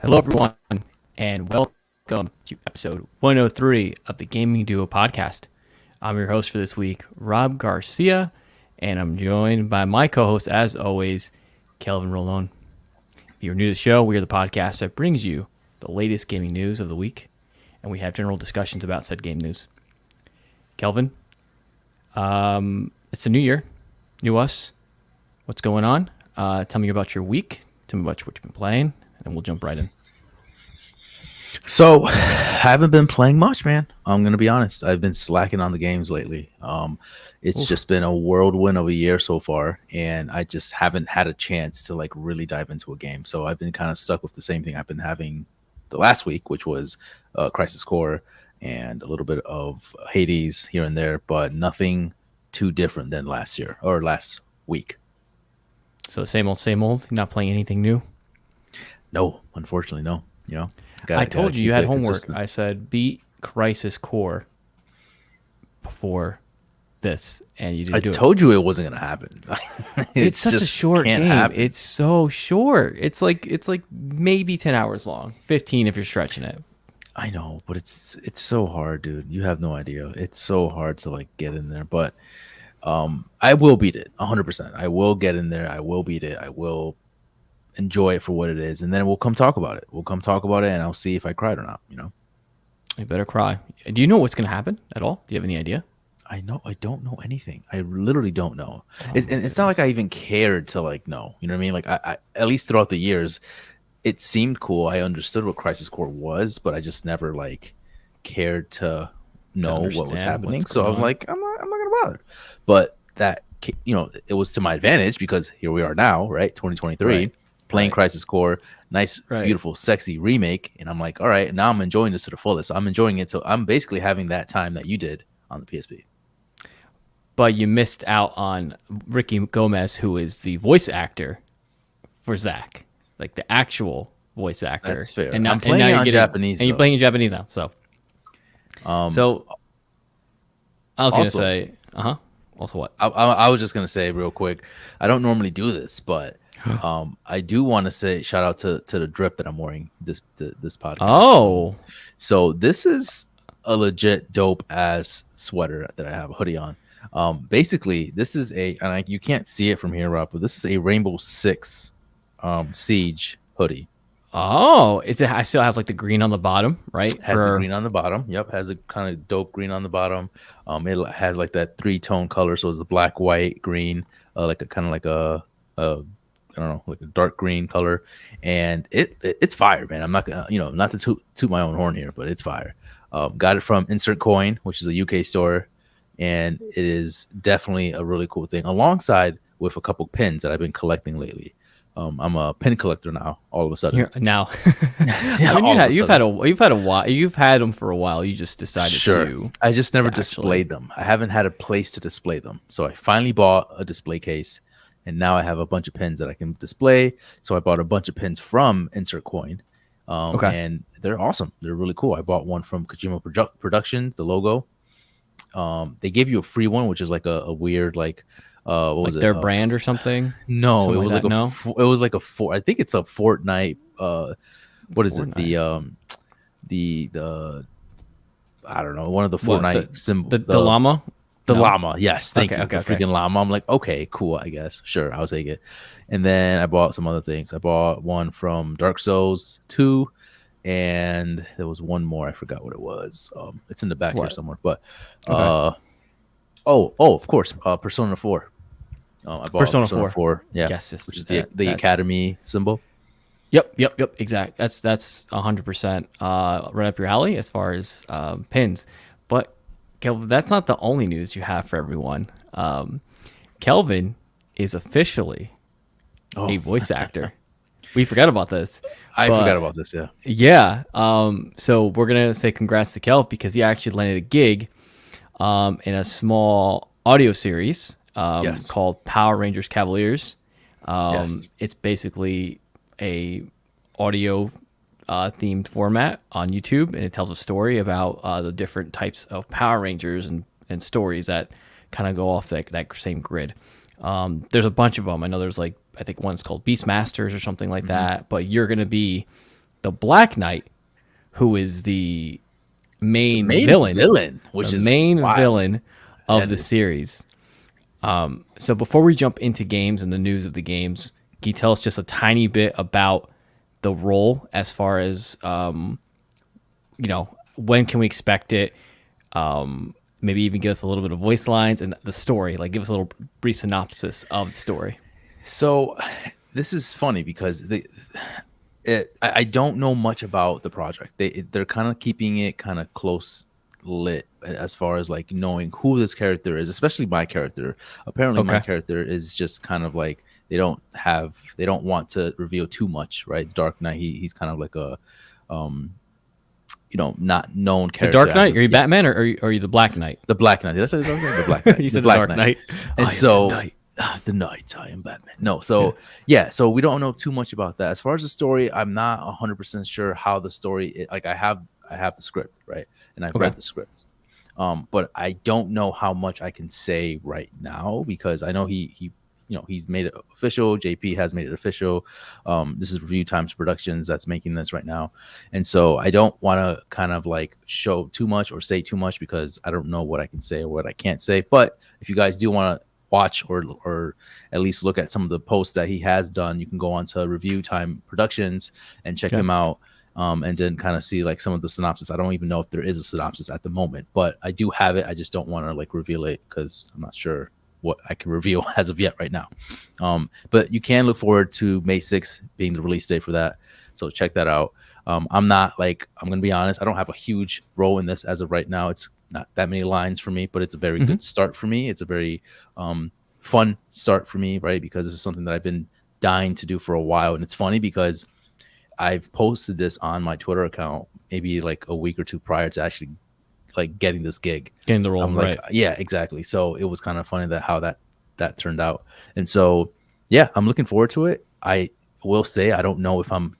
Hello, everyone, and welcome to episode 103 of the Gaming Duo podcast. I'm your host for this week, Rob Garcia, and I'm joined by my co-host, as always, Kelvin Rolón. If you're new to the show, we are the podcast that brings you the latest gaming news of the week, and we have general discussions about said game news. Kelvin, it's a new year, new us. What's going on? Tell me about your week. Tell me about what you've been playing, and we'll jump right in. So, I haven't been playing much, man. I'm gonna be honest. I've been slacking on the games lately. It's just been a whirlwind of a year so far, and I just haven't had a chance to really dive into a game. So I've been kind of stuck with the same thing I've been having the last week, which was Crisis Core and a little bit of Hades here and there, but nothing too different than last year or last week. So same old, same old. Not playing anything new? No, unfortunately, no. I told you had homework. Consistent. I said beat Crisis Core before this, and you didn't do it. I told you it wasn't going to happen. It's such a short game. Happen. It's so short. It's like maybe 10 hours long, 15 if you're stretching it. I know, but it's so hard, dude. You have no idea. It's so hard to get in there, but I will beat it 100%. I will get in there. I will beat it. I will enjoy it for what it is, and then we'll come talk about it. And I'll see if I cried or not. You better cry. Do you know what's going to happen at all? Do you have any idea? I don't know anything. I literally don't know. It's not like I even cared to know. You know what I mean? I at least throughout the years, it seemed cool. I understood what Crisis Core was, but I just never cared to know what was happening. So I'm like, I'm not gonna bother. But that it was to my advantage because here we are now, right? 2023. Right. Playing Crisis Core, nice, beautiful, sexy remake, and I'm like, all right, now I'm enjoying this to the fullest. I'm enjoying it, so I'm basically having that time that you did on the PSP. But you missed out on Ricky Gomez, who is the voice actor for Zack, the actual voice actor. That's fair. And now, I'm playing in Japanese, and you're playing in Japanese now. So I was gonna say, Also, what? I was just gonna say real quick. I don't normally do this, but. I do want to say shout out to the drip that I'm wearing this podcast. Oh, so this is a legit dope ass sweater that I have a hoodie on. Basically, this is you can't see it from here, Rob, but this is a Rainbow Six Siege hoodie. Oh, I still have the green on the bottom, right? Has the green on the bottom. Yep, has a kind of dope green on the bottom. It has that 3-tone color, so it's a black, white, green, a I don't know, a dark green color, and it's fire, man. I'm not gonna, not to toot my own horn here, but it's fire. Got it from Insert Coin, which is a UK store, and it is definitely a really cool thing. Alongside with a couple pins that I've been collecting lately. I'm a pin collector now. All of a sudden, you've had a while. You've had them for a while. You just decided to. I just never displayed them. I haven't had a place to display them, so I finally bought a display case. And now I have a bunch of pins that I can display. So I bought a bunch of pins from Insert Coin. And they're awesome. They're really cool. I bought one from Kojima Productions, the logo. They gave you a free one, which is a weird, what was it? Their brand or something? No, something it was it was I think it's a Fortnite. What is Fortnite. It? The I don't know. One of the Fortnite symbols. The llama? The llama, yes. Thank you. Okay. Freaking llama. I'm like, okay, cool, I guess. Sure, I'll take it. And then I bought some other things. I bought one from Dark Souls 2, and there was one more. I forgot what it was. It's in the back here somewhere. But of course, Persona 4. I bought Persona 4. Yeah, yes, which is the Academy symbol. Yep. Exact. That's 100% right up your alley as far as pins. But Kelvin, that's not the only news you have for everyone. Kelvin is officially a voice actor. We forgot about this. I forgot about this, yeah. Yeah. So we're going to say congrats to Kelv because he actually landed a gig in a small audio series called Power Rangers Cavaliers. It's basically a audio themed format on YouTube, and it tells a story about the different types of Power Rangers and stories that kind of go off that same grid. There's a bunch of them. I know there's I think one's called Beastmasters or something like that, but you're going to be the Black Knight, who is the The main main villain, villain, which the is main wild. villain of That the is. series. So before we jump into games and the news of the games, can you tell us just a tiny bit about the role as far as when can we expect it? Maybe even give us a little bit of voice lines and the story. Like, give us a little brief synopsis of the story. So this is funny because I don't know much about the project. They're kind of keeping it kind of close lit as far as like knowing who this character is, especially my character. Apparently, my Okay. character is just kind of like they don't want to reveal too much, right? Dark Knight, he's kind of like a not known The character Dark as Knight? of Are you yet. Batman or are you the Black Knight? The Black Knight. Did I say the Dark Knight? The Black Knight. You The said the Black Dark Knight. Knight. And I am the so Knight. the Knight, I am Batman. No, so yeah, so we don't know too much about that. As far as the story, I'm not 100% sure how the story. Like I have the script, right, and I've Okay. read the script, but I don't know how much I can say right now because I know he he's made it official. JP has made it official. This is Review Times Productions that's making this right now, and so I don't want to kind of like show too much or say too much because I don't know what I can say or what I can't say. But if you guys do want to watch or at least look at some of the posts that he has done, you can go on to Review Time Productions and check Okay. him out. And then kind of see like some of the synopsis. I don't even know if there is a synopsis at the moment, but I do have it. I just don't want to like reveal it because I'm not sure what I can reveal as of yet right now. But you can look forward to May 6th being the release date for that. So check that out. I'm not like, I'm going to be honest, I don't have a huge role in this as of right now. It's not that many lines for me, but it's a very good start for me. It's a very fun start for me, right? Because this is something that I've been dying to do for a while. And it's funny because I've posted this on my Twitter account maybe like a week or two prior to actually like getting this gig. Getting the role, I'm like, right. yeah, exactly. So it was kind of funny that how that turned out. And so yeah, I'm looking forward to it. I will say I don't know if I'm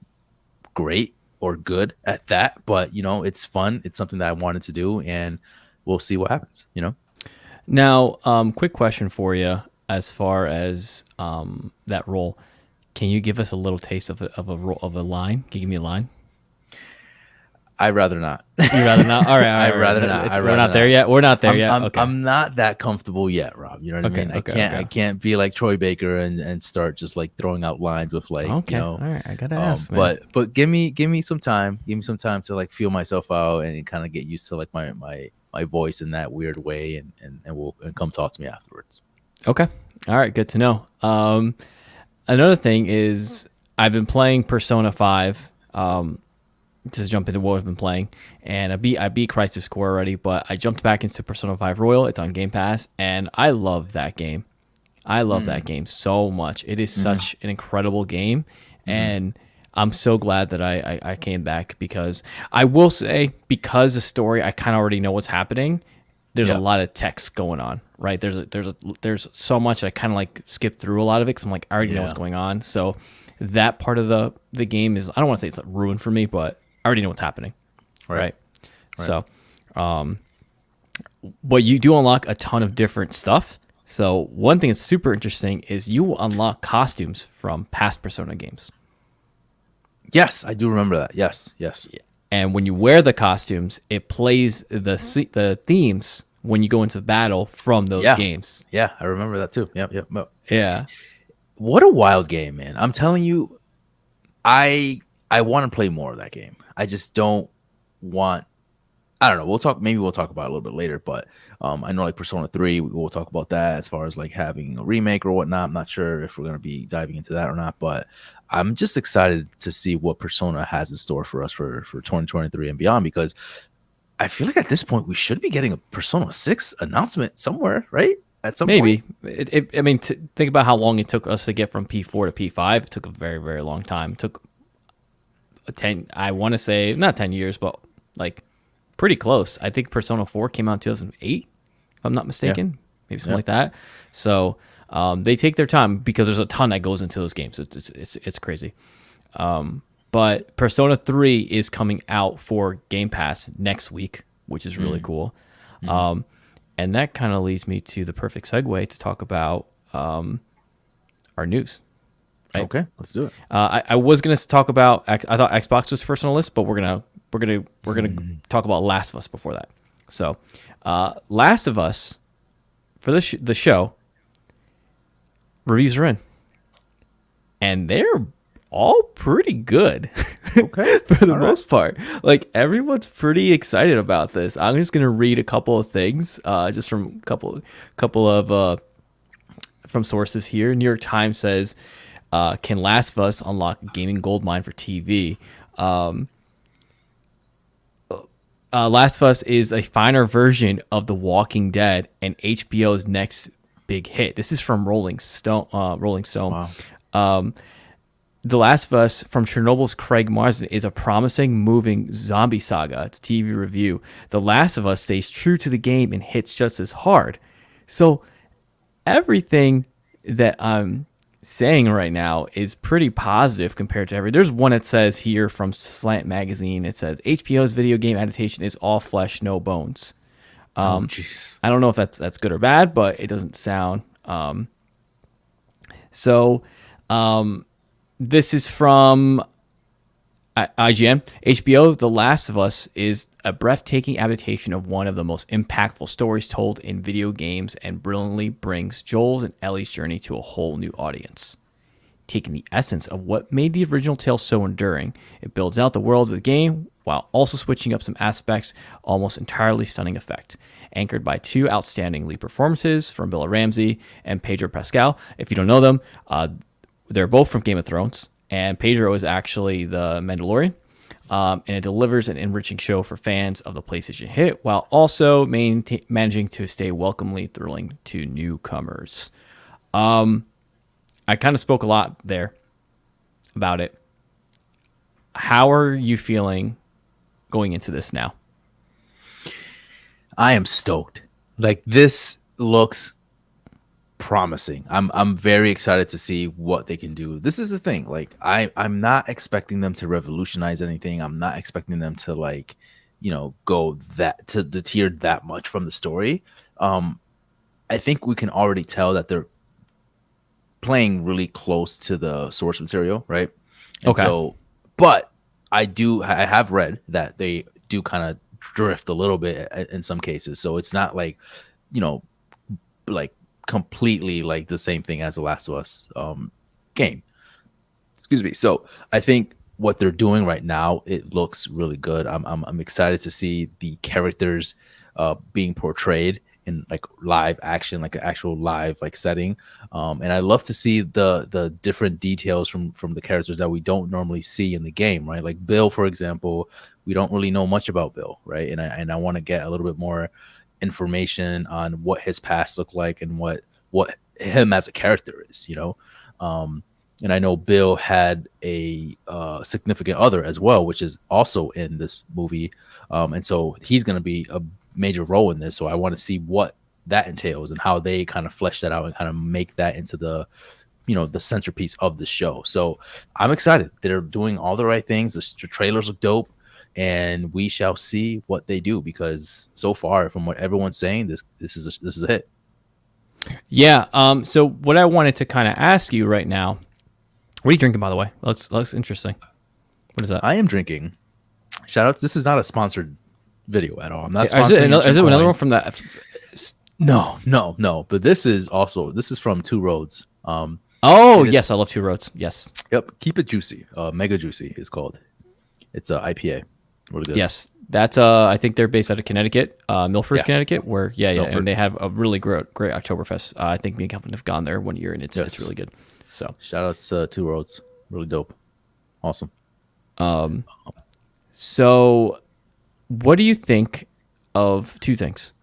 great or good at that, but it's fun. It's something that I wanted to do and we'll see what happens. Now, quick question for you as far as that role. Can you give us a little taste of a line? Can you give me a line? I'd rather not. You rather not? All right. I'd rather not. We're not there yet. We're not there yet. Okay. I'm not that comfortable yet, Rob. You know what I mean? I can't be like Troy Baker and start just like throwing out lines with like, Okay. All right. I gotta ask, man. But give me some time. Give me some time to like feel myself out and kind of get used to like my voice in that weird way and we'll come talk to me afterwards. Okay. All right. Good to know. Another thing is I've been playing Persona 5. To jump into what I've been playing, and I beat Crisis Core already, but I jumped back into Persona 5 Royal. It's on Game Pass, and I love that game. I love that game so much. It is such an incredible game, and I'm so glad that I came back because I will say, because the story, I kind of already know what's happening. There's a lot of text going on, right? There's so much that I kind of like skip through a lot of it because I'm like, I already know what's going on. So that part of the game is, I don't want to say it's ruined for me, but I already know what's happening, right? So, but you do unlock a ton of different stuff. So one thing that's super interesting is you will unlock costumes from past Persona games. Yes, I do remember that. Yes. And when you wear the costumes, it plays the themes when you go into battle from those games. Yeah, I remember that too. Yep. Yeah. What a wild game, man. I'm telling you, I want to play more of that game. I just don't want. I don't know. Maybe we'll talk about it a little bit later. But I know like Persona 3, we'll talk about that as far as like having a remake or whatnot. I'm not sure if we're gonna be diving into that or not. But I'm just excited to see what Persona has in store for us for 2023 and beyond, because I feel like at this point we should be getting a Persona 6 announcement somewhere, right? At some point. Maybe. I mean, think about how long it took us to get from P4 to P5. It took a very, very long time. It took I want to say not 10 years, but like pretty close. I think Persona 4 came out in 2008, if I'm not mistaken. Maybe something like that. So they take their time because there's a ton that goes into those games. It's crazy. But Persona 3 is coming out for Game Pass next week, which is really cool. And that kind of leads me to the perfect segue to talk about our news. right? Okay, let's do it. I was gonna talk about. I thought Xbox was first on the list, but we're gonna talk about Last of Us before that. So, Last of Us for the show reviews are in, and they're all pretty good. Okay, For the all right. most part, like everyone's pretty excited about this. I'm just gonna read a couple of things, just from couple of from sources here. New York Times says, "Can Last of Us unlock gaming goldmine for TV?" Last of Us is a finer version of The Walking Dead and HBO's next big hit. This is from Rolling Stone. Rolling Stone. Wow. The Last of Us from Chernobyl's Craig Marsden is a promising, moving zombie saga. It's a TV review. The Last of Us stays true to the game and hits just as hard. So everything that I'm saying right now is pretty positive compared to there's one that says here from Slant Magazine. It says HBO's video game adaptation is all flesh, no bones. Oh, jeez. I don't know if that's good or bad, but it doesn't sound. So this is from IGN. HBO, The Last of Us is a breathtaking adaptation of one of the most impactful stories told in video games and brilliantly brings Joel's and Ellie's journey to a whole new audience. Taking the essence of what made the original tale so enduring, it builds out the world of the game while also switching up some aspects, almost entirely stunning effect. Anchored by two outstanding lead performances from Bella Ramsey and Pedro Pascal. If you don't know them, they're both from Game of Thrones, and Pedro is actually the Mandalorian. And it delivers an enriching show for fans of the PlayStation hit, while also managing to stay welcomely thrilling to newcomers. I kind of spoke a lot there about it. How are you feeling going into this now? I am stoked. Like, this looks promising. I'm very excited to see what they can do. This is the thing. Like, I'm not expecting them to revolutionize anything. I'm not expecting them to, like, go that to deter that much from the story. I think we can already tell that they're playing really close to the source material, right? And Okay. so, but I have read that they do kind of drift a little bit in some cases. So it's not like, like completely like the same thing as the Last of Us game. Excuse me. So I think what they're doing right now, it looks really good. I'm excited to see the characters being portrayed in like live action, like an actual live like setting. And I love to see the different details from the characters that we don't normally see in the game, right? Like Bill, for example, we don't really know much about Bill, right? And I want to get a little bit more information on what his past looked like and what him as a character is, and I know Bill had a significant other as well, which is also in this movie, and so he's going to be a major role in this. So I want to see what that entails and how they kind of flesh that out and kind of make that into the the centerpiece of the show. So I'm excited. They're doing all the right things. The trailers look dope, and we shall see what they do, because so far, from what everyone's saying, this is a hit. Yeah. So what I wanted to kind of ask you right now, what are you drinking, by the way? Looks interesting. What is that? I am drinking. Shout out. This is not a sponsored video at all. I'm not Is sponsoring. it another one from that? No. But this is from Two Roads. Oh, yes. I love Two Roads. Yes. Yep. Keep it juicy. Mega Juicy is called. It's a IPA. Really good. Yes. That's I think they're based out of Connecticut, Milford, Yeah. Connecticut, where Milford. and they have a really great Oktoberfest. I think me and Kelvin have gone there one year, and it's really good. So shout outs to Two Roads. Really dope. Awesome. So what do you think of two things?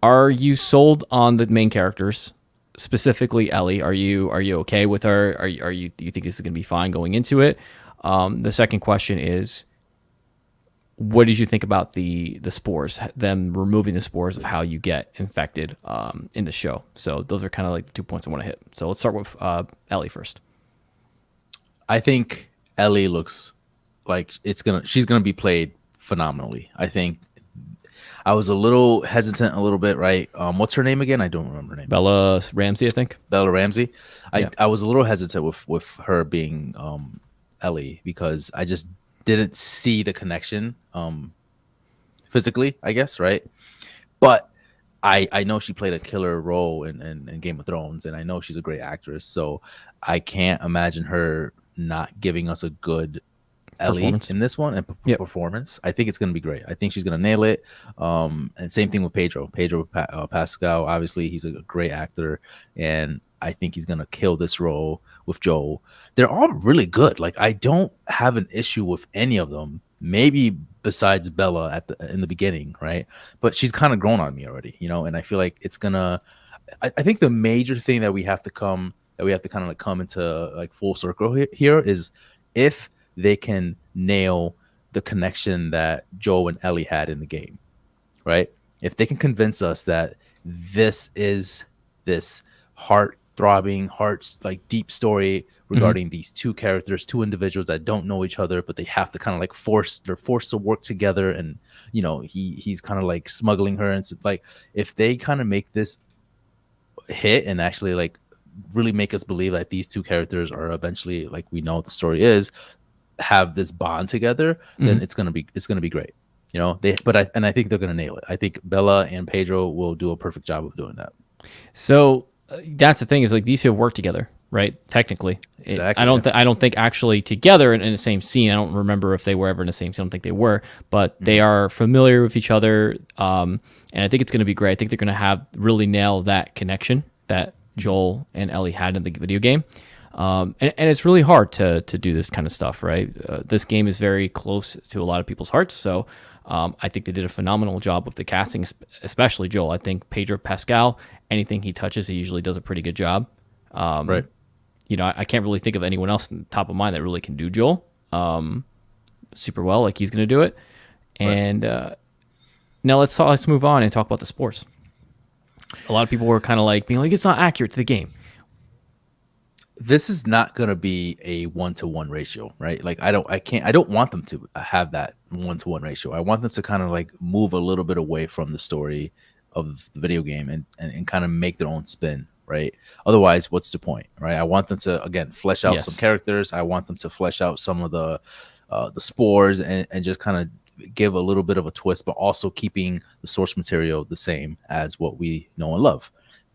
Are you sold on the main characters, specifically Ellie? Are you okay with her? Do you think this is going to be fine going into it? The second question is, what did you think about the spores, them removing the spores of how you get infected in the show? So those are kind of like the 2 points I want to hit. So let's start with Ellie first. I think Ellie looks like she's gonna be played phenomenally. I think I was a little hesitant, a little bit, right? What's her name again? I don't remember her name. Bella Ramsey, I think. Bella Ramsey. Yeah. I was a little hesitant with her being Ellie because I just didn't see the connection physically, I guess, right? But I know she played a killer role in Game of Thrones, and I know she's a great actress, so I can't imagine her not giving us a good Ellie Performance. in this one and Yep. performance. I think it's going to be great. I think she's going to nail it. And same thing with Pedro. Pascal, obviously, he's a great actor, and I think he's going to kill this role with Joel. They're all really good. Like I don't have an issue with any of them. Maybe besides Bella in the beginning, right? But she's kind of grown on me already, and I feel like it's gonna. I think the major thing that we have to kind of like come into like full circle here is if they can nail the connection that Joel and Ellie had in the game, right? If they can convince us that this is this heart throbbing, hearts like deep story Mm-hmm. regarding these two characters, two individuals that don't know each other, but they have to kind of like they're forced to work together, and he's kind of like smuggling her, and so, like if they kind of make this hit and actually like really make us believe that these two characters are eventually, like we know what the story is, have this bond together, then Mm-hmm. it's gonna be great. I think they're gonna nail it. I think Bella and Pedro will do a perfect job of doing that. So that's the thing is like these two have worked together, right? Technically, Exactly. Yeah. I don't think actually together in the same scene. I don't remember if they were ever in the same scene. I don't think they were, but they are familiar with each other. And I think it's going to be great. I think they're going to have really nail that connection that Joel and Ellie had in the video game. And it's really hard to do this kind of stuff, right? This game is very close to a lot of people's hearts. So I think they did a phenomenal job with the casting, especially Joel. I think Pedro Pascal, anything he touches, he usually does a pretty good job. Right. I can't really think of anyone else in the top of mind that really can do Joel super well, like he's going to do it. Right. And now let's move on and talk about the sports. A lot of people were kind of like being like, it's not accurate to the game. This is not going to be a 1-to-1 ratio, right? Like I don't want them to have that 1-to-1 ratio. I want them to kind of like move a little bit away from the story of the video game and kind of make their own spin, right? Otherwise, what's the point, right? I want them to again flesh out some Yes. characters. I want them to flesh out some of the spores and just kind of give a little bit of a twist, but also keeping the source material the same as what we know and love,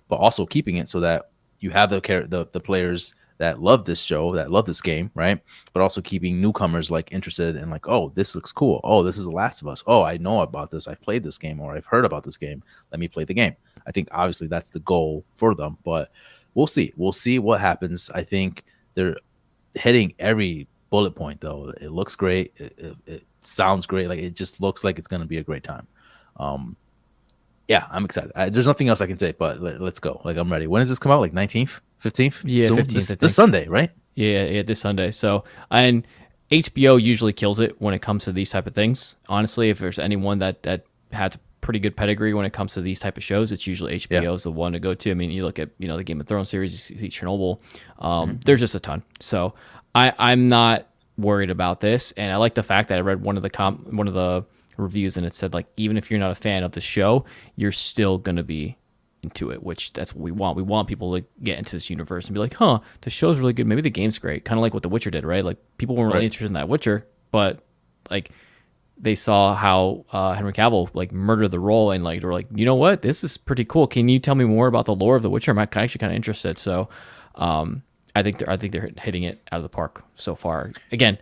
but also keeping it so that you have the players that love this show, that love this game, right? But also keeping newcomers like interested and like, oh, this looks cool. Oh, this is The Last of Us. Oh, I know about this. I've played this game or I've heard about this game. Let me play the game. I think obviously that's the goal for them, but we'll see. We'll see what happens. I think they're hitting every bullet point though. It looks great. It sounds great. Like it just looks like it's going to be a great time. Yeah, I'm excited. There's nothing else I can say, but let's go. Like I'm ready. When does this come out? Like 19th, 15th? Yeah, Soon? 15th, I This think. Sunday, right? Yeah, this Sunday. So, and HBO usually kills it when it comes to these type of things. Honestly, if there's anyone that has a pretty good pedigree when it comes to these type of shows, it's usually Yeah. HBO is the one to go to. I mean, you look at the Game of Thrones series, you see Chernobyl. There's just a ton. So I'm not worried about this, and I like the fact that I read one of the reviews and it said like even if you're not a fan of the show, you're still gonna be into it, which that's what we want. We want people to get into this universe and be like, huh, the show's really good. Maybe the game's great. Kind of like what The Witcher did, right? Like people weren't really Right. interested in that Witcher, but like they saw how Henry Cavill like murdered the role and like they were like, you know what, this is pretty cool. Can you tell me more about the lore of The Witcher? I'm actually kind of interested. So I think they're hitting it out of the park so far. Again,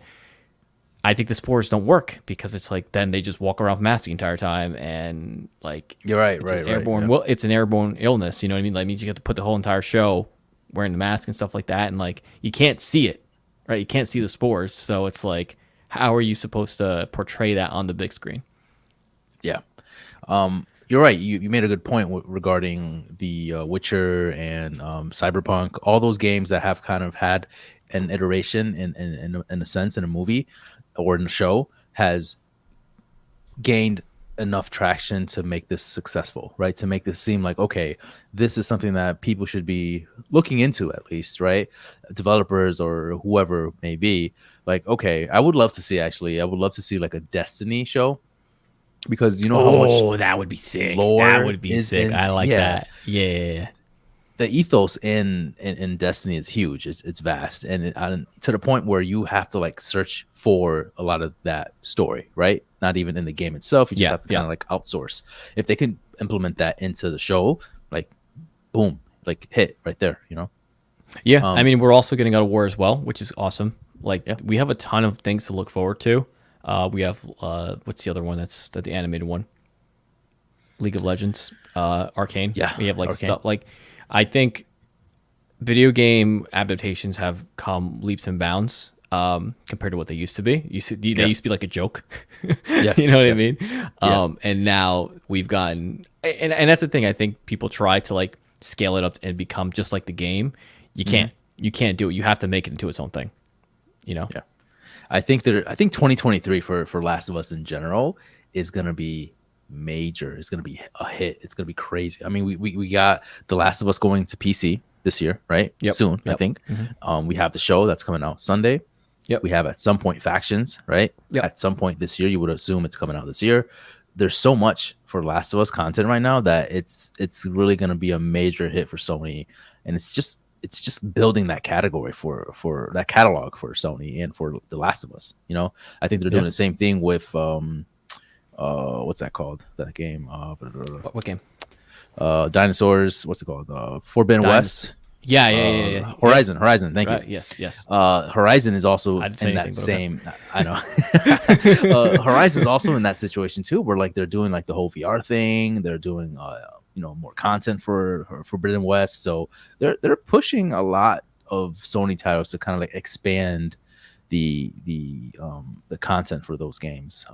I think the spores don't work because it's like then they just walk around with masks the entire time and like You're right, it's right, an right. airborne Yeah. well it's an airborne illness, you know what I mean? That means you have to put the whole entire show wearing the mask and stuff like that, and like you can't see it, right? You can't see the spores, so it's like how are you supposed to portray that on the big screen? Yeah. You're right. You made a good point regarding the Witcher and Cyberpunk, all those games that have kind of had an iteration in a sense in a movie or in a show has gained enough traction to make this successful, right? To make this seem like, okay, this is something that people should be looking into at least, right? Developers or whoever it may be. Like, okay, I would love to see like a Destiny show because you know how much Oh, that would be sick. That lore would be is sick. in. I like Yeah, that. Yeah. the ethos in Destiny is huge. It's vast, and to the point where you have to like search for a lot of that story, right? Not even in the game itself. You just Yeah. have to kind Yeah. of like outsource. If they can implement that into the show, like boom, like hit right there. Yeah. I Um, mean, we're also getting out of war as well, which is awesome. Like yeah, we have a ton of things to look forward to. We have what's the other one that's the animated one? League of Legends, Arcane. yeah, We have like Arcane. stuff like I think video game adaptations have come leaps and bounds compared to what they used to be. They Yeah, used to be like a joke. You yes, know what I yes, mean? yeah. And now we've gotten, and that's the thing. I think people try to like scale it up and become just like the game. You Hmm. can't. You can't do it. You have to make it into its own thing. You know? Yeah. I think 2023 for Last of Us in general is gonna be major. It's gonna be a hit. It's gonna be crazy. I mean, we got The Last of Us going to PC this year, right? Yep. Soon, I Yep. think. Hmm. We have the show that's coming out Sunday. Yep. We have at some point Factions, right? Yep. At some point this year, you would assume it's coming out this year. There's so much for Last of Us content right now that it's really gonna be a major hit for Sony, and it's just building that category for that catalog for Sony and for The Last of Us. I think they're Yeah. doing the same thing with what's that called? That game, What game? dinosaurs. What's it called? Forbidden Dimes. West. Yeah. Yeah. Yeah. Yeah. Yep. Horizon. Thank you. Right. Yes. Yes. Horizon is also I didn't say in that anything, but okay. same. I know. Horizon is also in that situation too, where like they're doing like the whole VR thing. They're doing more content for Forbidden West. So they're pushing a lot of Sony titles to kind of like expand the content for those games.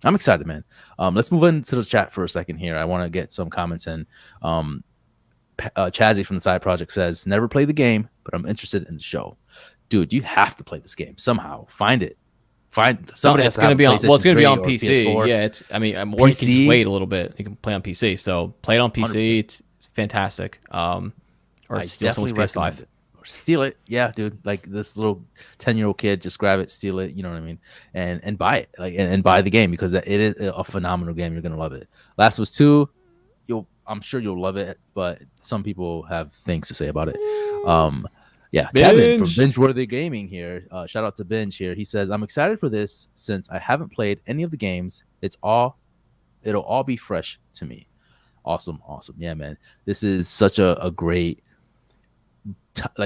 I'm excited, man. Let's move into the chat for a second here. I want to get some comments in. Chazzy from the side project says, "Never play the game, but I'm interested in the show." Dude, you have to play this game somehow. Find it. Find somebody has It's to going have to a be on. Well, PlayStation it's going to be 3 on or PC. PS4. Yeah, it's. I mean, or you can just PC. wait a little bit. You can play on PC. So play it on PC. 100%. It's fantastic. Or I steal someone's definitely recommend PS5. it. Or steal it. Yeah, dude. Like this little 10-year-old kid, just grab it, steal it. You know what I mean? And buy it. Like and buy the game because it is a phenomenal game. You're gonna love it. Last of Us 2, I'm sure you'll love it, but some people have things to say about it. Yeah, Kevin from Binge. Bingeworthy Gaming here. Shout out to Binge here. He says, "I'm excited for this since I haven't played any of the games. It'll all be fresh to me." Awesome. Yeah, man. This is such a great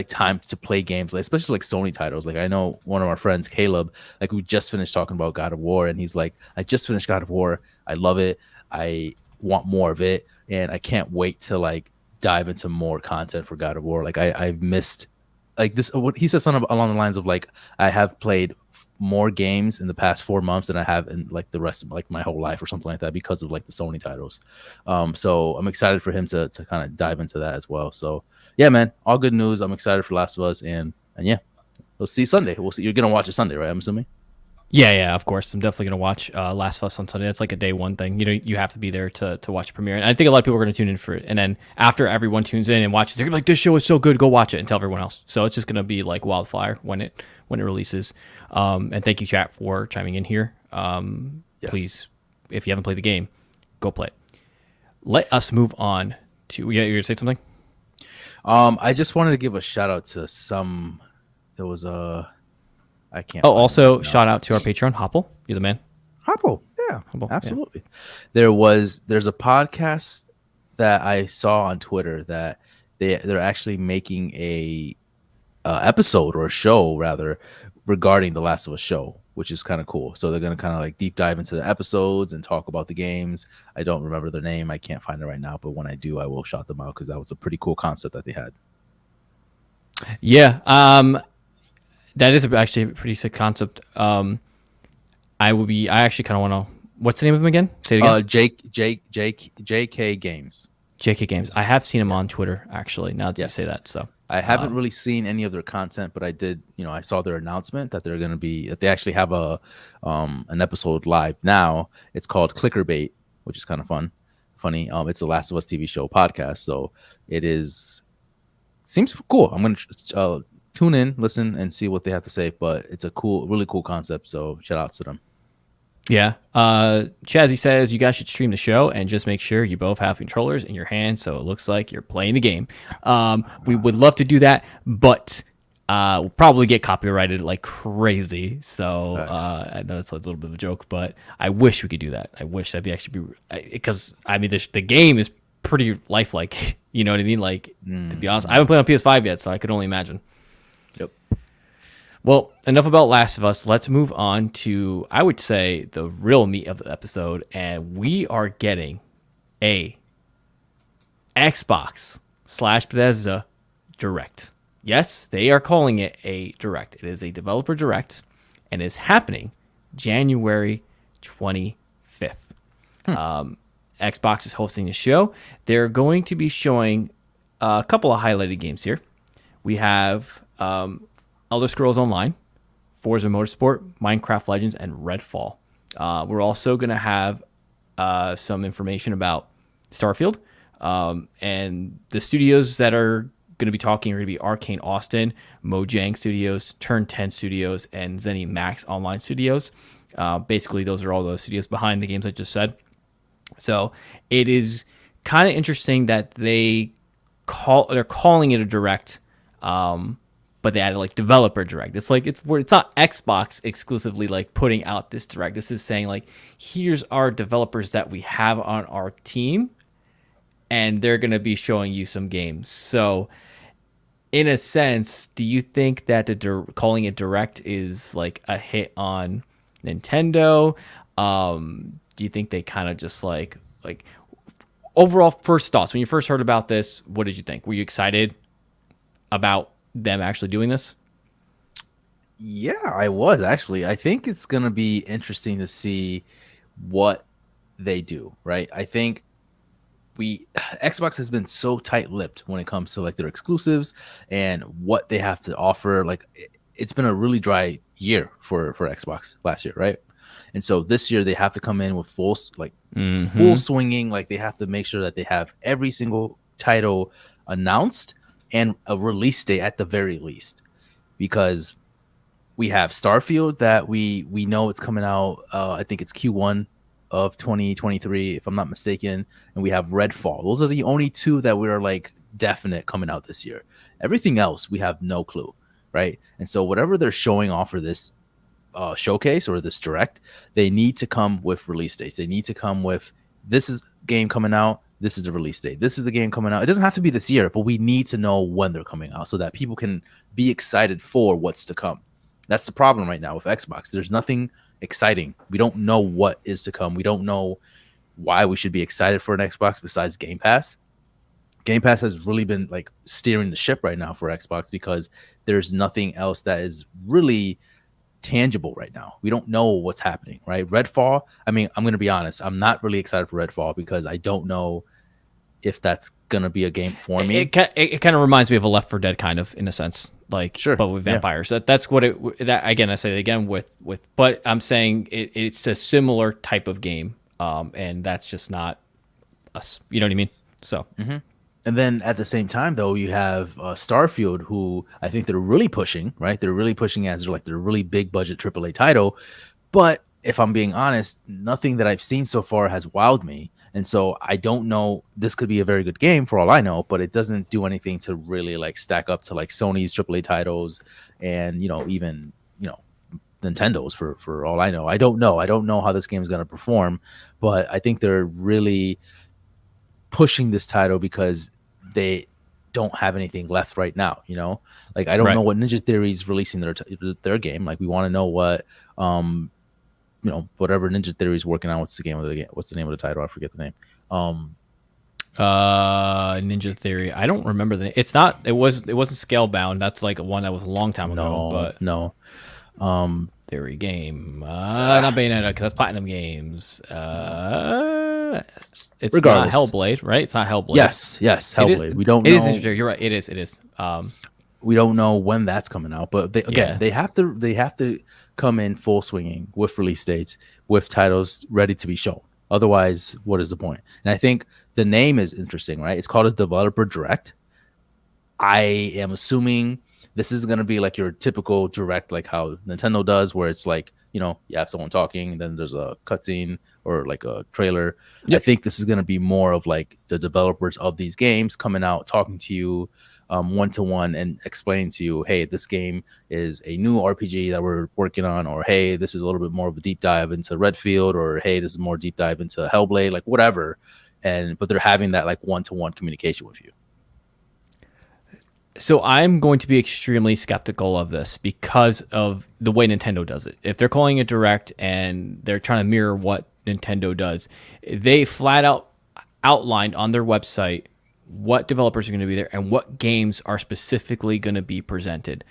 time to play games, like especially like Sony titles. Like I know one of our friends, Caleb, like we just finished talking about God of War, and he's like, "I just finished God of War. I love it. I want more of it, and I can't wait to like dive into more content for God of War." Like I've missed like this. What he says something along the lines of like, "I have played more games in the past 4 months than I have in like the rest of like my whole life or something like that because of like the Sony titles." So I'm excited for him to kind of dive into that as well. So yeah, man, all good news. I'm excited for Last of Us, and yeah, we'll see Sunday. We'll see. You're gonna watch it Sunday, right? I'm assuming. Yeah, of course. I'm definitely gonna watch Last of Us on Sunday. It's like a day one thing. You have to be there to watch premiere. And I think a lot of people are gonna tune in for it. And then after everyone tunes in and watches, they're gonna be like, "This show is so good, go watch it," and tell everyone else. So it's just gonna be like wildfire when it releases. And thank you, chat, for chiming in here. Yes. Please, if you haven't played the game, go play it. Let us move on to. Yeah, you're gonna say something? I just wanted to give a shout out to some. There was a. I can't. Oh, find it also right now. shout out to our Patreon, Hopple. You're the man. Hoppo. Yeah, Hopple, yeah. absolutely. There's a podcast that I saw on Twitter that they're actually making a episode or a show rather regarding the Last of Us show, which is kind of cool. So they're gonna kind of like deep dive into the episodes and talk about the games. I don't remember their name. I can't find it right now, but when I do, I will shout them out because that was a pretty cool concept that they had. Yeah. That is actually a pretty sick concept. I actually kind of want to. What's the name of him again? Say it again. JK Games. JK Games. I have seen him on Twitter actually. Now that you Yes. say that, so I haven't really seen any of their content, but I did. I saw their announcement that that they actually have an episode live now. It's called Clickerbait, which is kind of funny. It's the Last of Us TV show podcast, so seems cool. I'm gonna tune in, listen, and see what they have to say. But it's a really cool concept. So shout out to them. Yeah. Chazzy says you guys should stream the show and just make sure you both have controllers in your hand so it looks like you're playing the game. We would love to do that, but we'll probably get copyrighted like crazy. So Facts. I know it's a little bit of a joke, but I wish we could do that. I wish that'd be actually be because I mean the game is pretty lifelike. You know what I mean? Like to be honest, I haven't played on PS5 yet, so I could only imagine. Yep. Well, enough about Last of Us. Let's move on to, I would say, the real meat of the episode. And we are getting a Xbox slash Bethesda Direct. Yes, they are calling it a Direct. It is a developer Direct and is happening January 25th. Xbox is hosting the show. They're going to be showing a couple of highlighted games here. We have Elder Scrolls Online, Forza Motorsport, Minecraft Legends, and Redfall. We're also going to have some information about Starfield. And the studios that are going to be talking are going to be Arcane Austin, Mojang Studios, Turn 10 Studios, and ZeniMax Online Studios. Basically, those are all the studios behind the games I just said. So it is kind of interesting that they're calling it a direct, but they added like developer direct. It's like it's not Xbox exclusively like putting out this direct. This is saying like here's our developers that we have on our team, and they're gonna be showing you some games. So in a sense, do you think that calling it direct is like a hit on Nintendo? Do you think they kind of just like overall first thoughts when you first heard about this? What did you think? Were you excited about them actually doing this? Yeah, I was actually. I think it's gonna be interesting to see what they do, right? I think we Xbox has been so tight-lipped when it comes to like their exclusives and what they have to offer. Like it's been a really dry year for Xbox last year, right? And so this year they have to come in with full swinging. Like they have to make sure that they have every single title announced and a release date at the very least, because we have Starfield that we know it's coming out. I think it's Q1 of 2023, if I'm not mistaken, and we have Redfall. Those are the only two that we are like definite coming out this year. Everything else we have no clue, right? And so whatever they're showing off for this showcase or this direct, they need to come with release dates. They need to come with this is game coming out. This is the release date. This is the game coming out. It doesn't have to be this year, but we need to know when they're coming out so that people can be excited for what's to come. That's the problem right now with Xbox. There's nothing exciting. We don't know what is to come. We don't know why we should be excited for an Xbox besides Game Pass. Game Pass has really been like steering the ship right now for Xbox because there's nothing else that is really tangible right now. We don't know what's happening, right? Redfall, I mean, I'm going to be honest. I'm not really excited for Redfall because I don't know if that's going to be a game for me. It kind of reminds me of a Left 4 Dead kind of in a sense, like Sure. but with vampires. That's what that again. I say it again with but I'm saying it's a similar type of game, and that's just not us. You know what I mean? So. Mm-hmm. And then at the same time, though, you have Starfield, who I think they're really pushing, right? They're really pushing as like their really big budget AAA title. But if I'm being honest, nothing that I've seen so far has wowed me. And so I don't know. This could be a very good game for all I know, but it doesn't do anything to really like stack up to like Sony's AAA titles and, even, Nintendo's for all I know. I don't know. I don't know how this game is going to perform, but I think they're really pushing this title because they don't have anything left right now. Like I don't know what Ninja Theory's releasing their game. Like we want to know what whatever Ninja Theory's working on. What's the name of the title? I forget the name. Ninja Theory. I don't remember the name. It wasn't Scalebound. That's like one that was a long time ago. But no. Theory game. Not Bayonetta because that's Platinum Games. It's Regardless. not Hellblade, right? It's not Hellblade. Yes, Hellblade. We don't know. It is Ninja Theory. You're right. It is. We don't know when that's coming out, but they have to come in full swinging with release dates, with titles ready to be shown. Otherwise, what is the point? And I think the name is interesting, right? It's called a developer direct. I am assuming this is gonna be like your typical direct, like how Nintendo does, where it's like, you have someone talking, and then there's a cutscene or like a trailer. I Yep. think this is gonna be more of like the developers of these games coming out, talking to you one to one, and explaining to you, hey, this game is a new RPG that we're working on, or hey, this is a little bit more of a deep dive into Redfield, or hey, this is more deep dive into Hellblade, like whatever. But they're having that like one to one communication with you. So I'm going to be extremely skeptical of this because of the way Nintendo does it. If they're calling it direct and they're trying to mirror what Nintendo does, they flat out outlined on their website what developers are going to be there and what games are specifically going to be presented.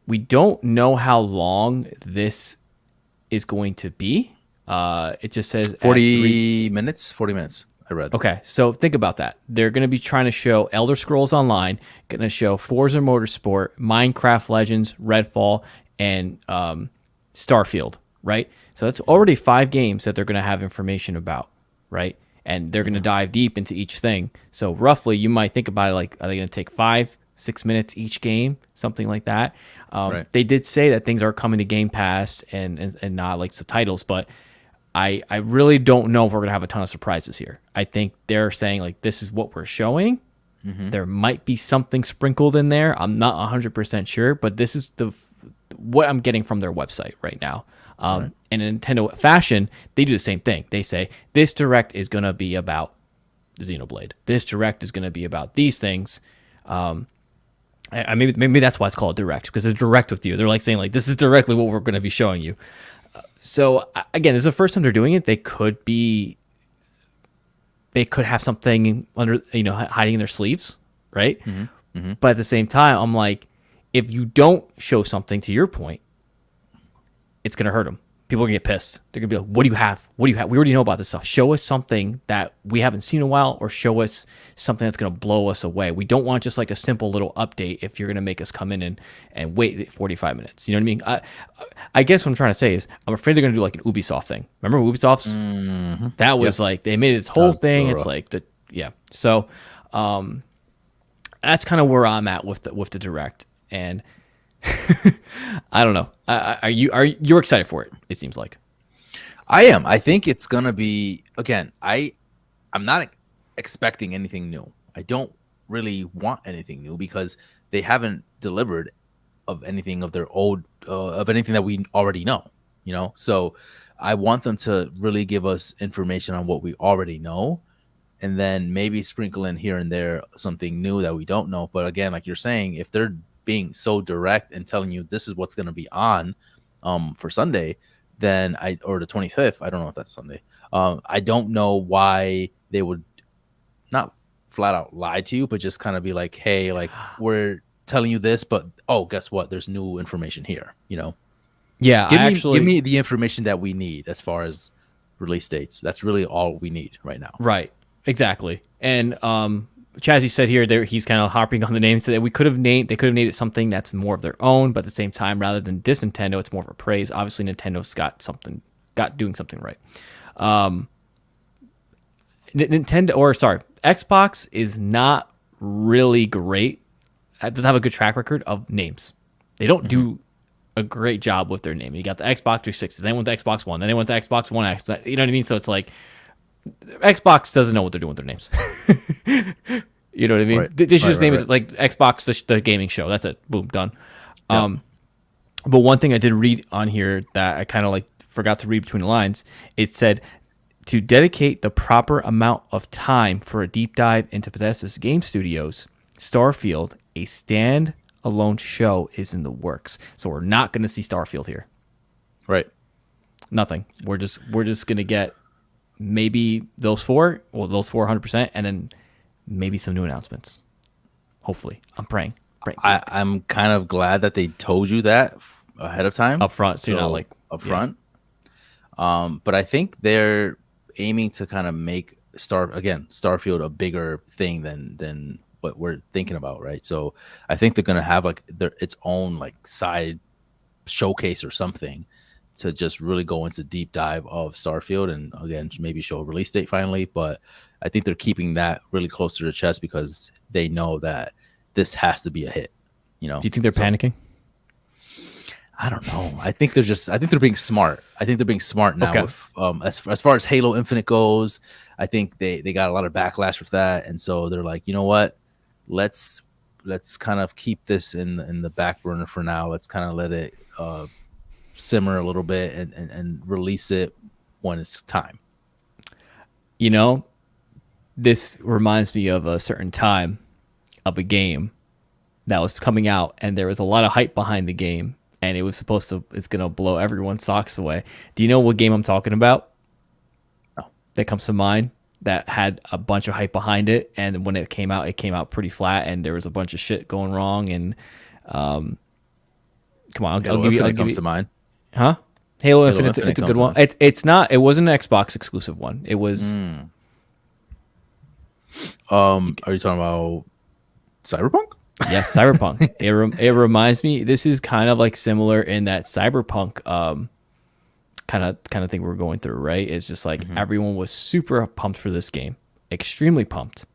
We don't know how long this is going to be. It just says 40 minutes. 40 minutes. I read. Okay, so think about that. They're going to be trying to show Elder Scrolls Online, going to show Forza Motorsport, Minecraft Legends, Redfall, and Starfield, right? So that's already 5 games that they're going to have information about, right? And they're going to dive deep into each thing. So roughly, you might think about it like, are they going to take 5-6 minutes each game, something like that? Right. They did say that things are coming to Game Pass and not like subtitles, but I really don't know if we're going to have a ton of surprises here. I think they're saying, like, this is what we're showing. Mm-hmm. There might be something sprinkled in there. I'm not 100% sure, but this is what I'm getting from their website right now. Right. And in Nintendo fashion, they do the same thing. They say, this direct is going to be about Xenoblade. This direct is going to be about these things. Maybe that's why it's called direct, because they're direct with you. They're like saying, like, this is directly what we're going to be showing you. So again, this is the first time they're doing it. They could have something under, hiding in their sleeves, right? Mm-hmm. Mm-hmm. But at the same time, I'm like, if you don't show something, to your point, it's gonna hurt them. People are gonna get pissed. They're gonna be like, "What do you have? What do you have? We already know about this stuff. Show us something that we haven't seen in a while, or show us something that's gonna blow us away. We don't want just like a simple little update. If you're gonna make us come in and wait 45 minutes, you know what I mean? I guess what I'm trying to say is, I'm afraid they're gonna do like an Ubisoft thing. Remember Ubisoft's? Mm-hmm. That was like, they made this whole thing. It's like So, that's kind of where I'm at with the direct. And I don't know. You're excited for it? It seems like. I am. I think it's gonna be, again. I'm not expecting anything new. I don't really want anything new because they haven't delivered of anything of their old of anything that we already know. So I want them to really give us information on what we already know, and then maybe sprinkle in here and there something new that we don't know. But again, like you're saying, if they're being so direct and telling you this is what's going to be on for Sunday, then or the 25th, I don't know if that's Sunday. I don't know why they would not flat out lie to you, but just kind of be like, hey, like, we're telling you this, but guess what? There's new information here. Yeah, give me the information that we need as far as release dates. That's really all we need right now. Right. Exactly. And Chazzy said here, he's kind of harping on the name, so that they could have named it something that's more of their own, but at the same time, rather than diss Nintendo, it's more of a praise. Obviously, Nintendo's doing something right. Xbox is not really great. It doesn't have a good track record of names. They don't do a great job with their name. You got the Xbox 360, then went to Xbox One, then they went to Xbox One X. You know what I mean? So it's like, Xbox doesn't know what they're doing with their names. You know what I mean? Right. They should just name it like Xbox, the gaming show. That's it. Boom, done. Yeah. But one thing I did read on here that I kind of like forgot to read between the lines, it said to dedicate the proper amount of time for a deep dive into Bethesda's game studios, Starfield, a stand-alone show, is in the works. So we're not going to see Starfield here. Right. Nothing. We're just going to get maybe those 400%, and then maybe some new announcements. Hopefully. I'm praying. I'm kind of glad that they told you that ahead of time. Up front, so you're not like... Up front. But I think they're aiming to kind of make Starfield a bigger thing than what we're thinking about, right? So I think they're going to have like its own like side showcase or something to just really go into deep dive of Starfield, and again, maybe show a release date finally. But I think they're keeping that really close to their chest because they know that this has to be a hit. Do you think they're panicking? I don't know. I think they're being smart. I think they're being smart now. Okay. With as far as Halo Infinite goes, I think they got a lot of backlash with that, and so they're like, you know what, let's kind of keep this in the back burner for now. Let's kind of let it simmer a little bit and release it when it's time. You know, this reminds me of a certain time of a game that was coming out, and there was a lot of hype behind the game, and it's gonna blow everyone's socks away. Do you know what game I'm talking about? No. That comes to mind, that had a bunch of hype behind it, and when it came out pretty flat, and there was a bunch of shit going wrong. And come on, I'll give you. Comes to mind. Huh? Halo Infinite, it's a good one. It's not. It wasn't an Xbox exclusive one. It was. Are you talking about Cyberpunk? Yes, Cyberpunk. It reminds me. This is kind of like similar in that Cyberpunk kind of thing we're going through, right? It's just like everyone was super pumped for this game, extremely pumped,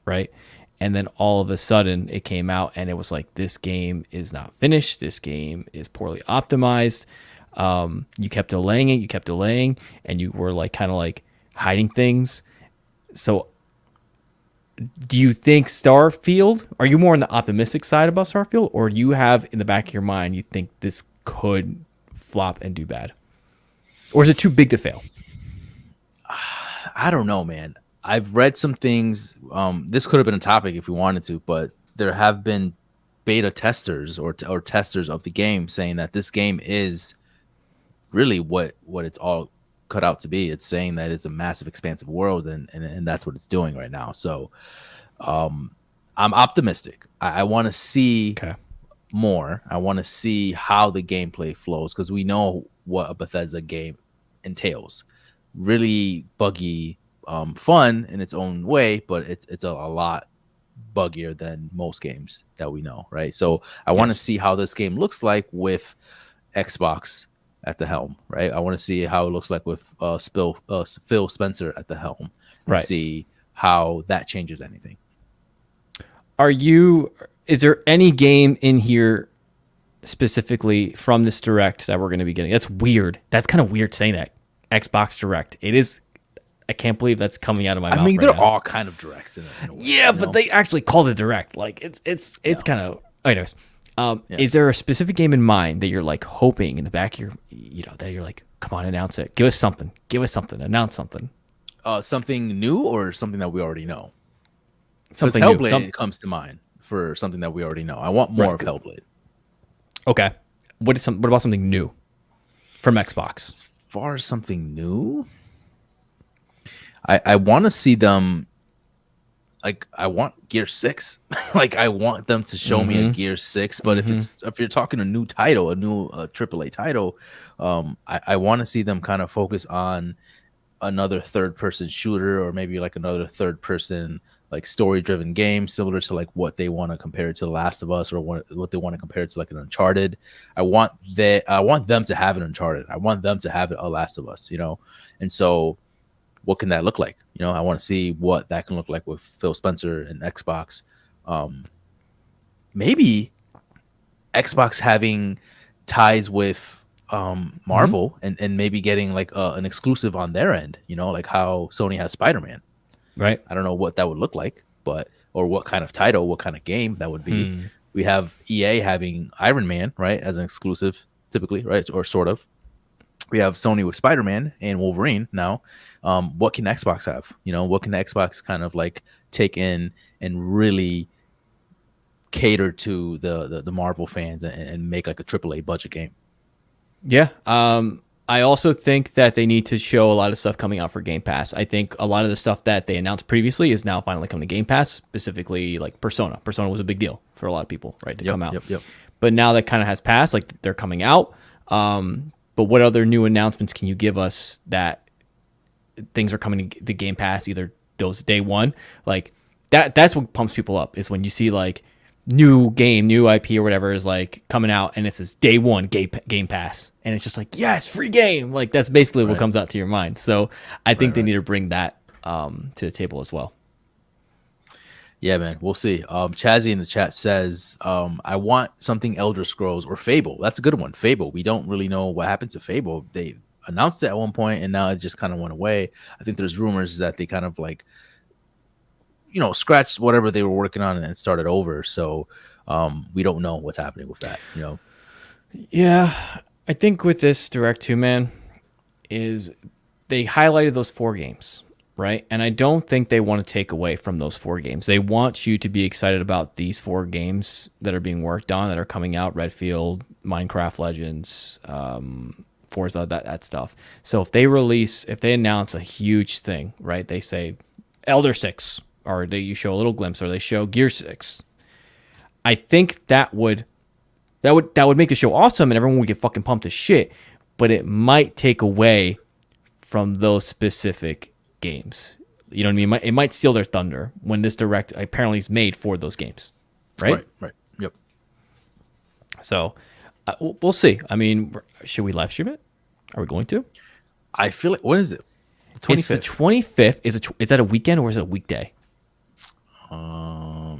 right? And then all of a sudden it came out and it was like, this game is not finished. This game is poorly optimized. You kept delaying, and you were like kind of like hiding things. So do you think Starfield, are you more on the optimistic side about Starfield, or do you have in the back of your mind, you think this could flop and do bad? Or is it too big to fail? I don't know, man. I've read some things. This could have been a topic if we wanted to, but there have been beta testers or testers of the game saying that this game is really what it's all cut out to be. It's saying that it's a massive, expansive world, and that's what it's doing right now. So I'm optimistic. I want to see more. I want to see how the gameplay flows, because we know what a Bethesda game entails. Really buggy, fun in its own way, but it's a lot buggier than most games that we know, right? So I want to see how this game looks like with Xbox at the helm, right? I want to see how it looks like with Phil Spencer at the helm, and see how that changes anything. Is there any game in here specifically from this direct that we're going to be getting? That's weird. That's kind of weird saying that. Xbox Direct. It is. I can't believe that's coming out of my mouth. I mean, they're all kind of directs in a way, yeah, but they actually called it direct. Like it's kind of. Anyways, is there a specific game in mind that you're like hoping in the back of your, that you're like, come on, announce it. Give us something. Announce something. Something new or something that we already know. Something Hellblade comes to mind for something that we already know. I want more of Hellblade. Okay. What about something new from Xbox? As far as something new, I want to see them. Like, I want Gear 6. Like, I want them to show me a Gear 6. But if you're talking a new title, a new AAA title, I want to see them kind of focus on another third-person shooter, or maybe like another third-person like story-driven game, similar to like what they want to compare it to The Last of Us, or what they want to compare it to like an Uncharted. I want them to have an Uncharted. I want them to have a Last of Us, And so, what can that look like? I want to see what that can look like with Phil Spencer and Xbox. Maybe Xbox having ties with Marvel, and maybe getting like an exclusive on their end, like how Sony has Spider-Man. Right. I don't know what that would look like, or what kind of title, what kind of game that would be. We have EA having Iron Man, right, as an exclusive, typically, right, or sort of. We have Sony with Spider-Man and Wolverine now. What can Xbox have? What can Xbox kind of like take in and really cater to the Marvel fans, and make like a AAA budget game? Yeah. I also think that they need to show a lot of stuff coming out for Game Pass. I think a lot of the stuff that they announced previously is now finally coming to Game Pass, specifically like Persona. Persona was a big deal for a lot of people, right, to come out. Yep. But now that kind of has passed, like they're coming out. But what other new announcements can you give us that things are coming to Game Pass, either those day one? Like that's what pumps people up, is when you see like new game, new IP or whatever is like coming out, and it says day one Game Pass, and it's just like, yes, free game. Like that's basically what comes out to your mind. So I think they need to bring that to the table as well. Yeah, man, we'll see. Chazzy in the chat says, I want something Elder Scrolls or Fable. That's a good one. Fable. We don't really know what happened to Fable. They announced it at one point and now it just kind of went away. I think there's rumors that they kind of like, scratched whatever they were working on and started over. So we don't know what's happening with that. Yeah, I think with this Direct 2, man, is they highlighted those 4 games, right? And I don't think they want to take away from those 4 games. They want you to be excited about these 4 games that are being worked on, that are coming out: Redfield, Minecraft Legends, Forza, that stuff. So if they announce a huge thing, right? They say Elder 6, or you show a little glimpse, or they show Gear 6. I think that would make the show awesome and everyone would get fucking pumped as shit, but it might take away from those specific games. You know what I mean? It might steal their thunder when this Direct apparently is made for those games, right? Right. Yep. So we'll see. I mean, should we live stream it? Are we going to? I feel like, what is it? The 25th. It's the 25th. Is that a weekend or is it a weekday?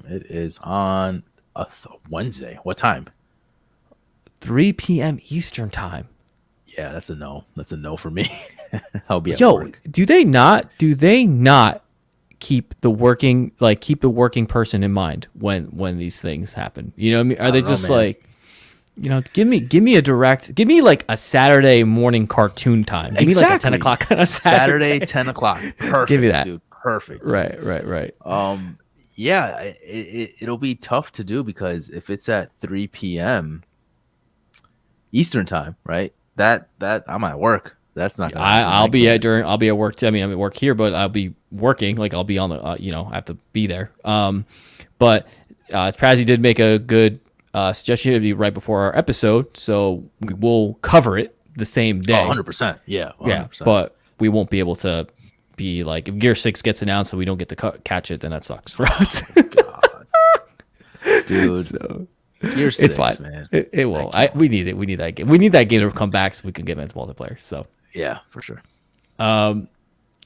It is on a Wednesday. What time? 3 p.m. Eastern time. Yeah, that's a no. That's a no for me. I'll be at Yo, work. do they not keep the working person in mind when these things happen? You know what I mean? Are they just like, give me a Direct, give me like a Saturday morning cartoon time. Give me like a 10 o'clock on a Saturday 10 o'clock. Perfect. Give me that. Dude. Perfect. Right. Yeah, it'll be tough to do because if it's at 3 p.m. Eastern time, right? That I'm at work. That's not gonna happen. I'll be at work too. I mean, I'm at work here, but I'll be working. Like I'll be on the I have to be there. But Prazzy did make a good suggestion. It'd be right before our episode, so we will cover it the same day. 100%. Yeah. 100%. Yeah, but we won't be able to be like, if Gear 6 gets announced and we don't get to catch it, then that sucks for us. God. Dude. So, Gear 6, it's fine, man. It will. We need it. We need that game. We need that game to come back so we can get into multiplayer. So yeah, for sure.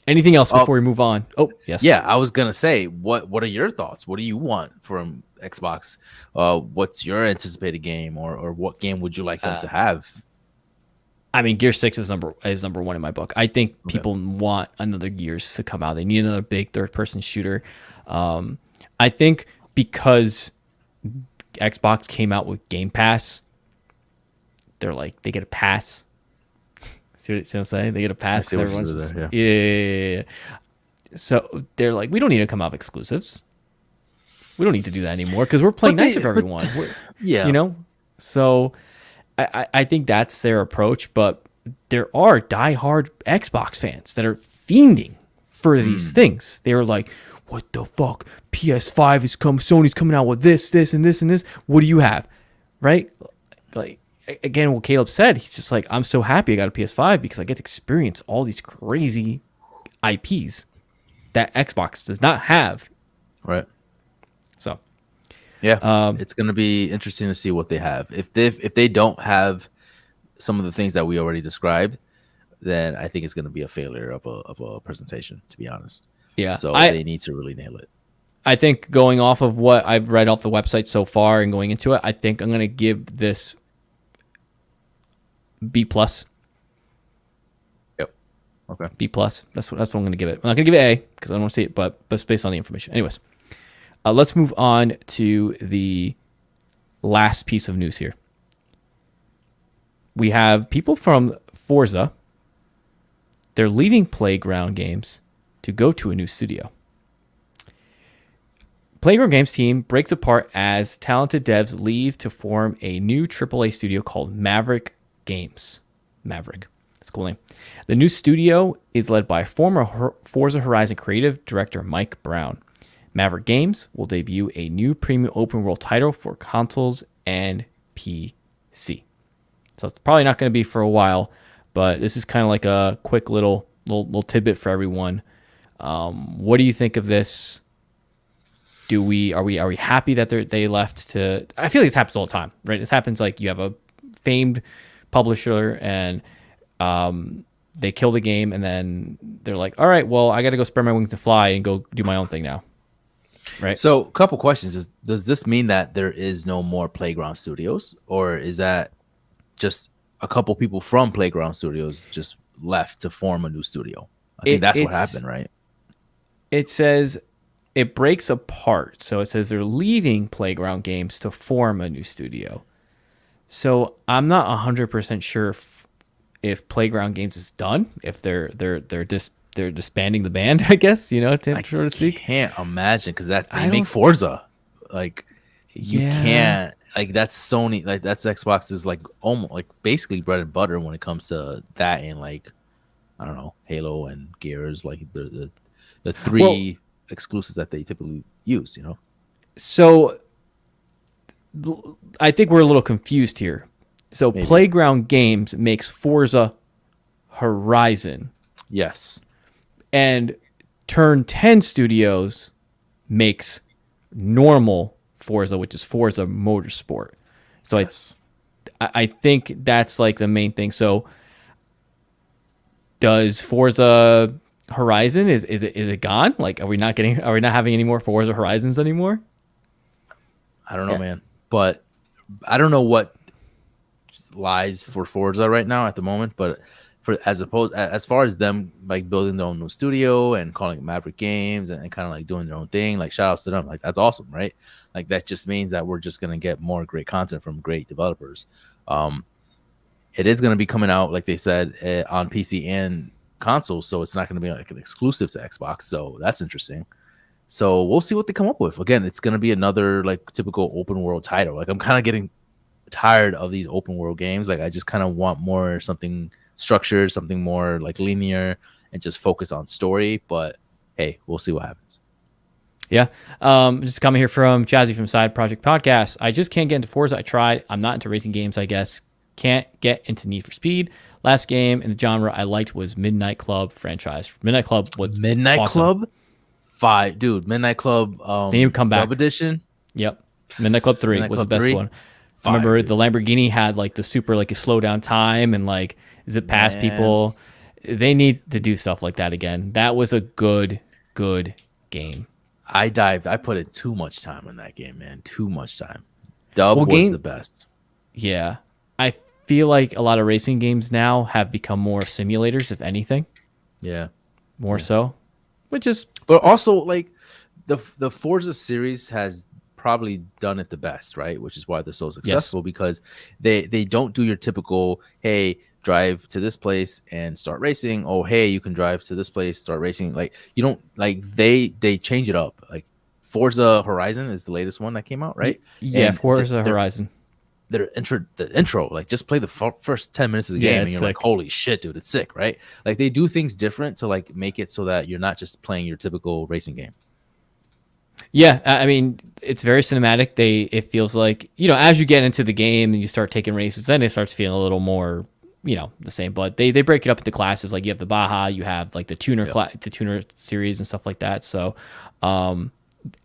Anything else before we move on? Oh, yes. Yeah, I was gonna say, what are your thoughts? What do you want from Xbox? What's your anticipated game, or what game would you like them to have? I mean, Gear 6 is number 1 in my book. I think people want another Gears to come out. They need another big third-person shooter. I think because Xbox came out with Game Pass, they're like, they get a pass. See what I'm saying? They get a pass. Everyone's yeah. So they're like, we don't need to come out with exclusives. We don't need to do that anymore because we're playing nice with everyone. Yeah. So I think that's their approach, but there are diehard Xbox fans that are fiending for these things. They're like, what the fuck? PS5 is Sony's coming out with this, and this, and this. What do you have? Right? Like, again, what Caleb said, he's just like, I'm so happy I got a PS5 because I get to experience all these crazy IPs that Xbox does not have. Right. So yeah, it's going to be interesting to see what they have. If they don't have some of the things that we already described, then I think it's going to be a failure of a presentation, to be honest. Yeah. So they need to really nail it. I think going off of what I've read off the website so far and going into it, I think I'm going to give this B+. Yep. Okay. B+. That's what I'm going to give it. I'm not going to give it A because I don't want to see it, but it's based on the information. Anyways. Let's move on to the last piece of news here. We have people from Forza. They're leaving Playground Games to go to a new studio. Playground Games team breaks apart as talented devs leave to form a new AAA studio called Maverick Games. Maverick. That's a cool name. The new studio is led by former Forza Horizon creative director Mike Brown. Maverick Games will debut a new premium open world title for consoles and PC. So it's probably not going to be for a while, but this is kind of like a quick little tidbit for everyone. What do you think of this? Are we happy that they left to? I feel like this happens all the time, right? This happens like you have a famed publisher and they kill the game and then they're like, all right, well, I got to go spread my wings to fly and go do my own thing now. right? So, a couple questions: does this mean that there is no more Playground Studios, or is that just a couple people from Playground Studios just left to form a new studio? I think that's what It's happened, right? it says it breaks apart. So it says they're leaving Playground Games to form a new studio. So I'm not 100% sure if Playground Games is done, if they're disbanding the band, I guess, I so to speak. can't imagine because that they I make don't. Forza, like you Yeah, can't like that's Sony, like that's Xbox's like almost like basically bread and butter when it comes to that and like I don't know Halo and Gears, like the well, three exclusives that they typically use. so I think we're a little confused here. So Maybe Playground Games makes Forza Horizon, yes, and Turn 10 Studios makes normal Forza, which is Forza Motorsport. So yes. I think that's like the main thing. So does Forza Horizon is it gone? Like are we not having any more Forza Horizons anymore? I don't know, Yeah. man, but I don't know what lies for Forza right now at the moment, but for as far as them like building their own new studio and calling it Maverick Games and kind of like doing their own thing, like shout outs to them, like that's awesome, right? Like that just means that we're just gonna get more great content from great developers. Um, it is gonna be coming out, like they said, on PC and console, so it's not gonna be like an exclusive to Xbox. So that's interesting. So we'll see what they come up with. Again, it's gonna be another like typical open world title. Like I'm kind of getting tired of these open world games. Like I just kind of want more something structured, something more like linear, and just focus on story. But hey, we'll see what happens. Yeah. Just coming here from Jazzy from Side Project Podcast. I just can't get into Forza. I tried. I'm not into racing games, I guess. Can't get into Need for Speed. Last game in the genre I liked was Midnight Club franchise. Midnight Club was Midnight awesome. Club, five, dude. Midnight Club, They need to come Dub back. Edition. Yep. Midnight Club 3 Midnight was the Club best 3, one. I fire, remember the dude. Lamborghini had like the super like a slow down time and like zip past Man, people. They need to do stuff like that again. That was a good game. I put in too much time in that game, man. Too much time. Dub Well, was the game, best. yeah. I feel like a lot of racing games now have become more simulators, if anything, Yeah. more so, which is But also like the Forza series has probably done it the best, right? Which is why they're so yes, successful because they don't do your typical hey drive to this place and start racing. Oh hey, you can drive to this place, start racing. Like you don't like they change it up. Like Forza Horizon is the latest one that came out, right? yeah. And Forza Horizon. the intro like just play the first 10 minutes of the Yeah, game and it's you're like sick. holy shit dude, it's sick, right? Like they do things different to like make it so that you're not just playing your typical racing game. Yeah, I mean, it's very cinematic. It feels like as you get into the game and you start taking races, then it starts feeling a little more the same. But they break it up into classes. Like you have the Baja, you have like the tuner Yep. the tuner series and stuff like that. So,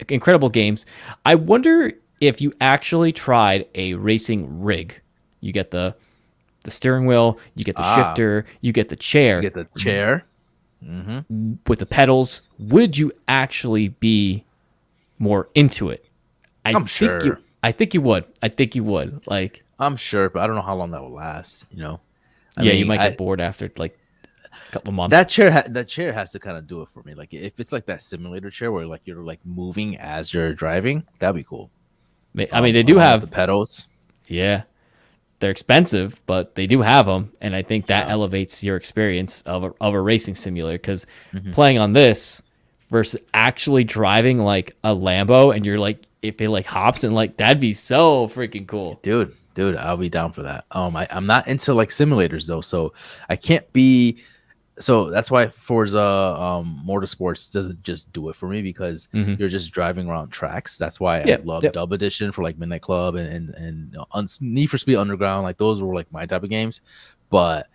incredible games. I wonder if you actually tried a racing rig. You get the steering wheel, you get the Ah, shifter, you get the you chair get the chair. with the pedals. Would you actually be more into it? I I'm think you. sure. I think you would. I think you would. Like, I'm sure, but I don't know how long that will last. I yeah, you mean, might I get bored after like a couple of months. that chair has to kind of do it for me. Like if it's like that simulator chair where like you're like moving as you're driving, that'd be cool. I mean, they do Along with the have. pedals. Yeah, they're expensive, but they do have them, and I think that Yeah. elevates your experience of a racing simulator. Because hmm playing on this versus actually driving like a Lambo, and you're like, if it like hops and like that'd be so freaking cool. Dude, I'll be down for that. I'm not into like simulators though, so I can't be. So that's why Forza Motorsports doesn't just do it for me because Hmm. you're just driving around tracks. That's why I Yeah. love Yep. Dub Edition for like Midnight Club and Need for Speed Underground. Like those were like my type of games. But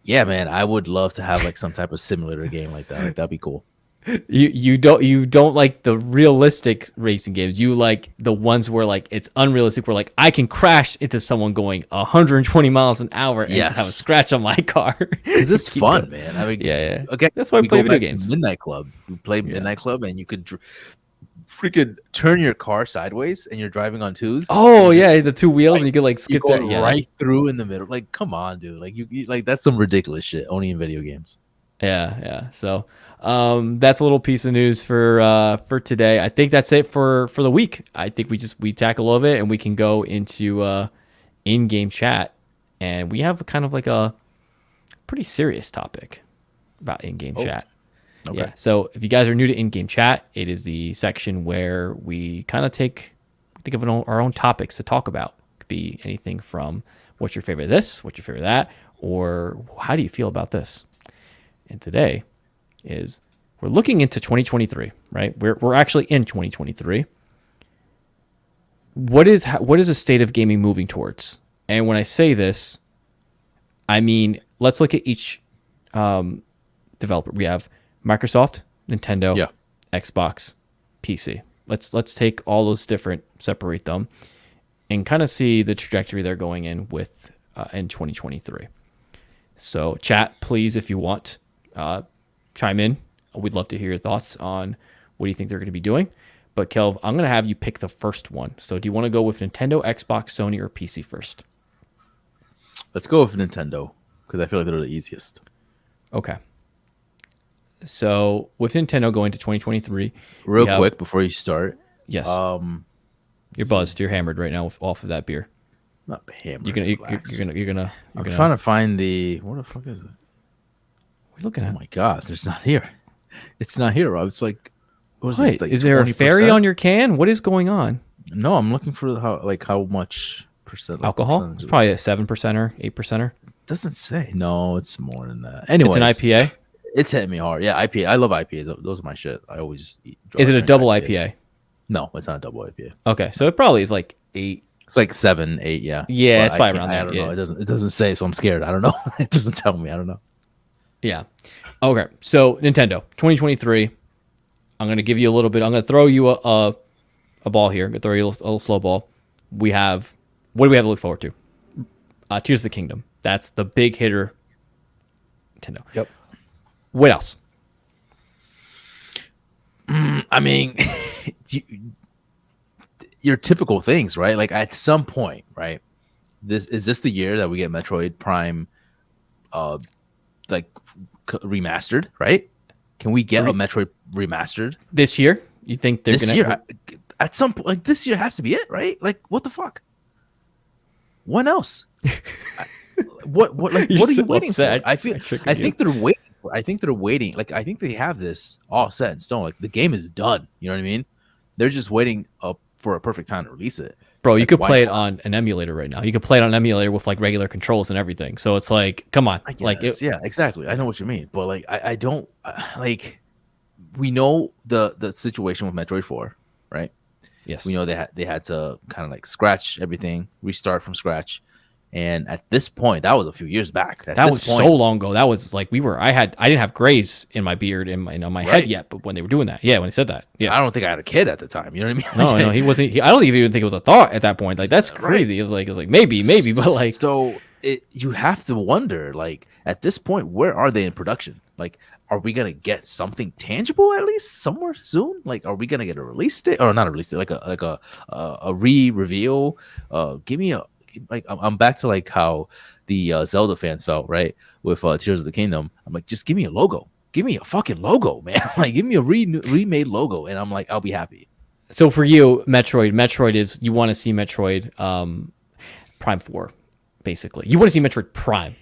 yeah, man, I would love to have like some type of simulator game like that. Like that'd be cool. You don't like the realistic racing games. You like the ones where like it's unrealistic, where like I can crash into someone going 120 miles an hour and just have a Yes, scratch on my car. because it's Keep fun, going. man. I mean, Yeah, yeah. okay, That's why we we play go video back to games. Midnight Club. We play Yeah. Midnight Club, and you could freaking turn your car sideways and you're driving on twos. Oh yeah, the two wheels and you could like skip go that. Yeah, right through in the middle. Like, come on, dude. Like you like that's some ridiculous shit only in video games. yeah. So that's a little piece of news for today. I think that's it for the week. I think we tackle all of it and we can go into in-game chat, and we have kind of like a pretty serious topic about in-game chat. Okay. Yeah. So if you guys are new to in-game chat, it is the section where we kind of think of our own topics to talk about. It could be anything from what's your favorite this, what's your favorite that, or how do you feel about this? And today is we're looking into 2023, right? We're actually in 2023. What is the state of gaming moving towards? And when I say this, I mean, let's look at each developer. We have Microsoft, Nintendo, Xbox, PC. Let's take all those different, separate them, and kind of see the trajectory they're going in with in 2023. So chat, please, if you want, chime in. We'd love to hear your thoughts on what do you think they're going to be doing. But Kelv, I'm going to have you pick the first one. So do you want to go with Nintendo, Xbox, Sony, or PC first? Let's go with Nintendo because I feel like they're the easiest. Okay. So with Nintendo going to 2023, real quick before you start, yes, you're buzzed, you're hammered right now off of that beer. Not hammered. You're gonna. I'm trying to find the. What the fuck is it? What are you looking at? Oh my god, it's not here. It's not here, Rob. It's like, what is this? Like is there 20%? A fairy on your can? What is going on? No, I'm looking for how much percent alcohol. It's probably a 7%, 8%. Doesn't say. No, it's more than that. Anyway, it's an IPA. It's hitting me hard. Yeah, IPA. I love IPAs. Those are my shit. I always eat. Is it a double IPA? No, it's not a double IPA. Okay, so it probably is like 8. It's like 7, 8. Yeah. Yeah, but it's probably around there. I don't know. It doesn't say, so I'm scared. I don't know. It doesn't tell me. I don't know. Yeah. Okay. So Nintendo 2023. I'm gonna give you a little bit. I'm gonna throw you a ball here. I'm gonna throw you a little slow ball. What do we have to look forward to? Tears of the Kingdom. That's the big hitter. Nintendo. Yep. What else? I mean, your typical things, right? Like at some point, right? Is this the year that we get Metroid Prime, remastered? Right? Can we get a Metroid remastered this year? You think they're year? At some point, like this year has to be it, right? Like what the fuck? When else? What are you waiting for? I think they're waiting. I think they're waiting. Like I think they have this all set in stone. Like the game is done. You know what I mean? They're just waiting for a perfect time to release it. Bro, you could play it on an emulator right now. You could play it on an emulator with like regular controls and everything. So it's like, come on, yeah, exactly. I know what you mean, but like I don't like. We know the situation with Metroid 4, right? Yes. We know they had to kind of like scratch everything, restart from scratch. And at this point, that was a few years back. That was so long ago. That was like I didn't have grays in my beard and on my head yet. But when they were doing that, when he said that, I don't think I had a kid at the time. You know what I mean? No, he wasn't. I don't even think it was a thought at that point. Like that's crazy. Right. It was like maybe, but like so you have to wonder like at this point, where are they in production? Like, are we gonna get something tangible at least somewhere soon? Like, are we gonna get a release date or not a release date? Like a re-reveal? Give me I'm back to like how the Zelda fans felt, right? With Tears of the Kingdom. I'm like, just give me a logo. Give me a fucking logo, man. Like, give me a remade logo, and I'm like, I'll be happy. So for you, Metroid is you want to see Metroid Prime 4, basically. You want to see Metroid Prime,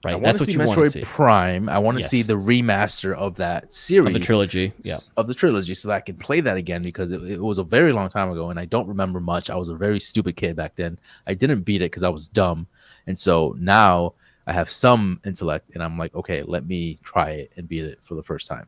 right? That's what you want to see. Prime. I want to see the remaster of that series. Of the trilogy, Of the trilogy, so that I can play that again because it was a very long time ago and I don't remember much. I was a very stupid kid back then. I didn't beat it because I was dumb. And so now I have some intellect and I'm like, okay, let me try it and beat it for the first time.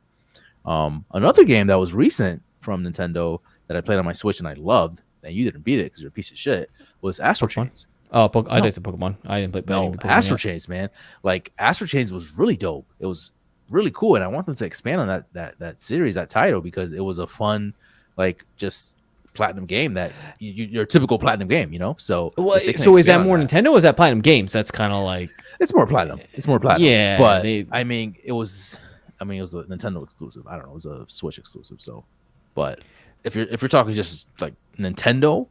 Another game that was recent from Nintendo that I played on my Switch and I loved, and you didn't beat it because you're a piece of shit, was Astral Chains. Oh, I thought it's a Pokemon. I didn't play. No, Astral Chains, man. Like Astral Chains was really dope. It was really cool, and I want them to expand on that series, that title, because it was a fun, like just platinum game that your typical platinum game, you know. So, so is that more Nintendo? Or is that Platinum Games? That's kind of like it's more platinum. It's more platinum. Yeah, but I mean, it was a Nintendo exclusive. I don't know. It was a Switch exclusive. So, but if you're talking just like Nintendo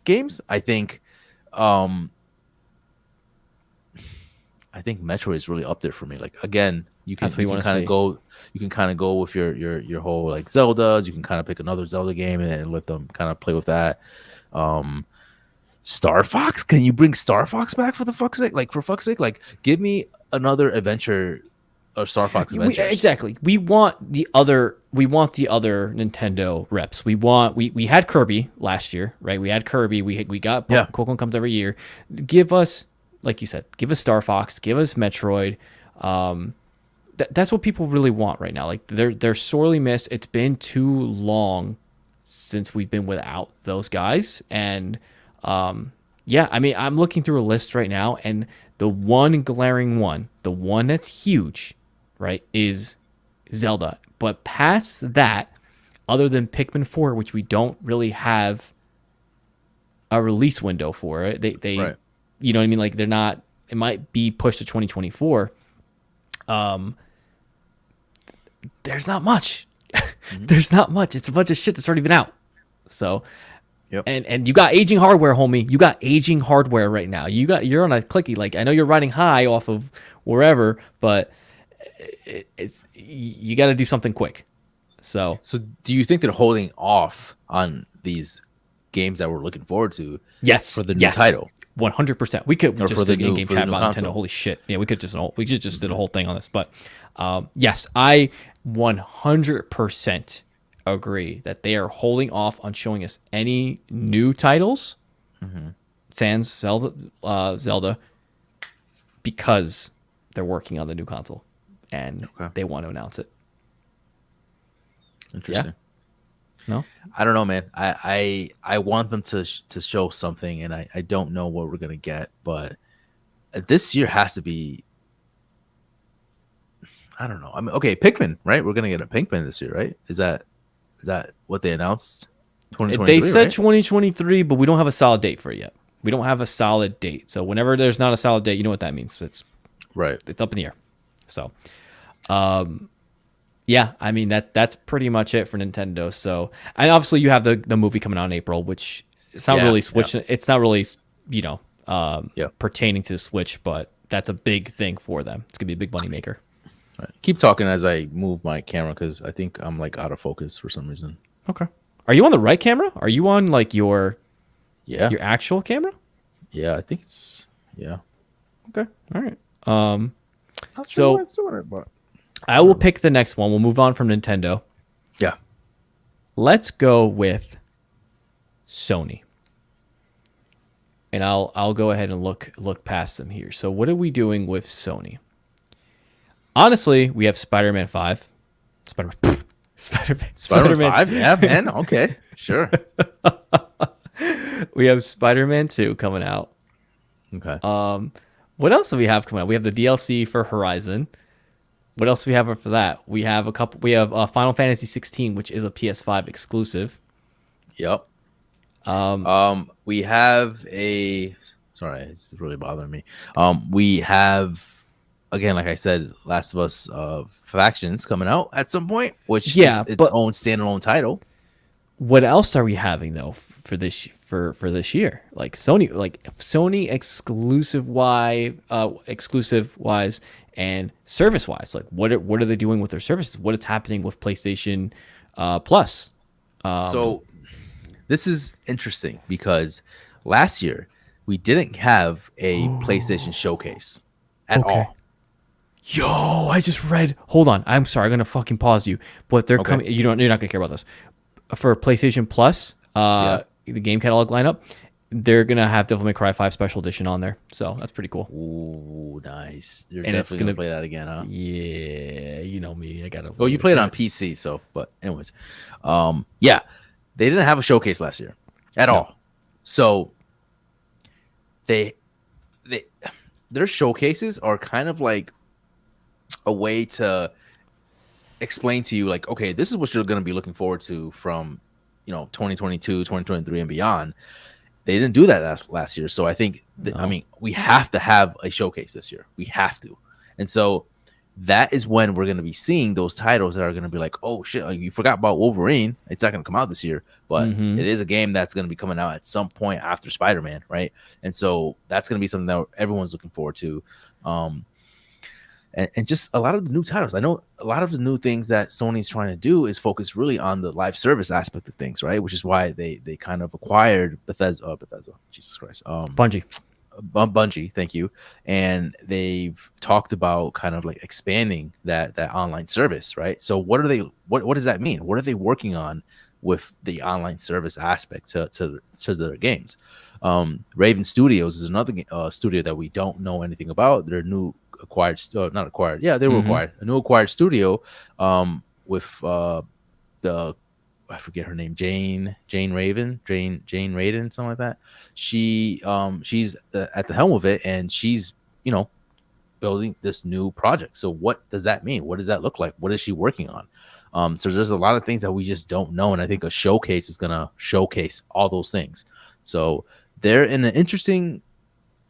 games, um I think Metroid is really up there for me. Like again, That's what you you want can to kind of see. go with your whole like Zeldas. You can kind of pick another Zelda game and let them kind of play with that. Um, Star Fox, can you bring Star Fox back for the fuck's sake? Like for fuck's sake, like give me another adventure or Star Fox Adventures. Exactly. We want the other Nintendo reps. We had Kirby last year, right? We had Kirby. We got Yeah, Pokemon comes every year. Give us, like you said, give us Star Fox, give us Metroid. That's what people really want right now. Like they're sorely missed. It's been too long since we've been without those guys. And yeah, I mean, I'm looking through a list right now, and the one glaring one, the one that's huge, right, is Zelda. But past that, other than Pikmin 4, which we don't really have a release window for it, they right. you know what I mean? Like they're not. It might be pushed to 2024. There's not much. Mm-hmm. There's not much. It's a bunch of shit that's already been out. So, Yep. and you got aging hardware, homie. You got aging hardware right now. You're on a clicky. Like I know you're riding high off of wherever, but it's you got to do something quick. So So do you think they're holding off on these games that we're looking forward to yes, for the new yes, title 100%. We could or just for the do in-game for the chat new about Nintendo. console? Holy shit! Yeah, we could just did a whole thing on this. But yes, I 100% agree that they are holding off on showing us any new titles, sans Zelda, because they're working on the new console and Okay. they want to announce it. Interesting. No, I don't know, man. I want them to show something, and I don't know what we're gonna get, but this year has to be. I don't know. I mean, okay, Pikmin, right? We're gonna get a Pikmin this year, right? Is that what they announced? they 2023, said right? 2023, but we don't have a solid date for it yet. We don't have a solid date. So whenever there's not a solid date, you know what that means. Right. It's up in the air. So, yeah, I mean that's pretty much it for Nintendo. So, and obviously you have the movie coming out in April, which it's not Yeah. really Yeah. Switch. It's not really you know Yeah. pertaining to the Switch, but that's a big thing for them. It's gonna be a big money maker. Right. Keep talking as I move my camera because I think I'm like out of focus for some reason. Okay. Are you on the right camera? Are you on like Yeah. your actual camera? Yeah. I think it's yeah. Okay. All right. Not So- why it's doing it, but I will pick the next one. We'll move on from Nintendo. yeah. Let's go with Sony. And I'll go ahead and look past them here. So what are we doing with Sony? Honestly, we have Spider-Man 5. Spider-Man. Spider-Man 5? Yeah, man. Okay. Sure. We have Spider-Man 2 coming out. Okay. What else do we have coming out? We have the DLC for Horizon. What else do we have for that? We have Final Fantasy 16, which is a PS5 exclusive. Yep. We have a sorry, it's really bothering me. We have again, like I said, Last of Us Factions coming out at some point, which Yeah, is its but- own standalone title. What else are we having though for this year? Like Sony exclusive wise and service wise. Like what are they doing with their services? What is happening with PlayStation Plus? So this is interesting because last year we didn't have a PlayStation showcase at all. Yo, I just read. Hold on, I'm sorry. I'm gonna fucking pause you. But they're Okay. coming. You're not gonna care about this. For PlayStation Plus, the game catalog lineup, they're gonna have Devil May Cry 5 Special Edition on there. So that's pretty cool. Ooh, nice. You're And it's definitely gonna gonna- play that again, huh? Yeah, you know me. I gotta. Well, you played it on PC, so but anyways. Yeah. They didn't have a showcase last year at all. So they their showcases are kind of like a way to explain to you like, okay, this is what you're going to be looking forward to from 2022 2023 and beyond. They didn't do that last year, so I think I mean we have to have a showcase this year. We have to. And so that is when we're going to be seeing those titles that are going to be like, oh shit, like, you forgot about Wolverine. It's not going to come out this year, but Mm-hmm. it is a game that's going to be coming out at some point after Spider-Man, right? And so that's going to be something that everyone's looking forward to. Um, and just a lot of the new titles. I know a lot of the new things that Sony's trying to do is focus really on the live service aspect of things, right? Which is why they kind of acquired Bethesda, Jesus Christ, Bungie. Bungie, thank you. And they've talked about kind of like expanding that online service, right? So what are they? What does that mean? What are they working on with the online service aspect to their games? Raven Studios is another studio that we don't know anything about. They're new acquired, not acquired. Yeah, they were Mm-hmm. acquired. A new acquired studio with the I forget her name, Jane Raiden, something like that. She's at the helm of it, and she's building this new project. So what does that mean? What does that look like? What is she working on? So there's a lot of things that we just don't know, and I think a showcase is gonna showcase all those things. So they're in an interesting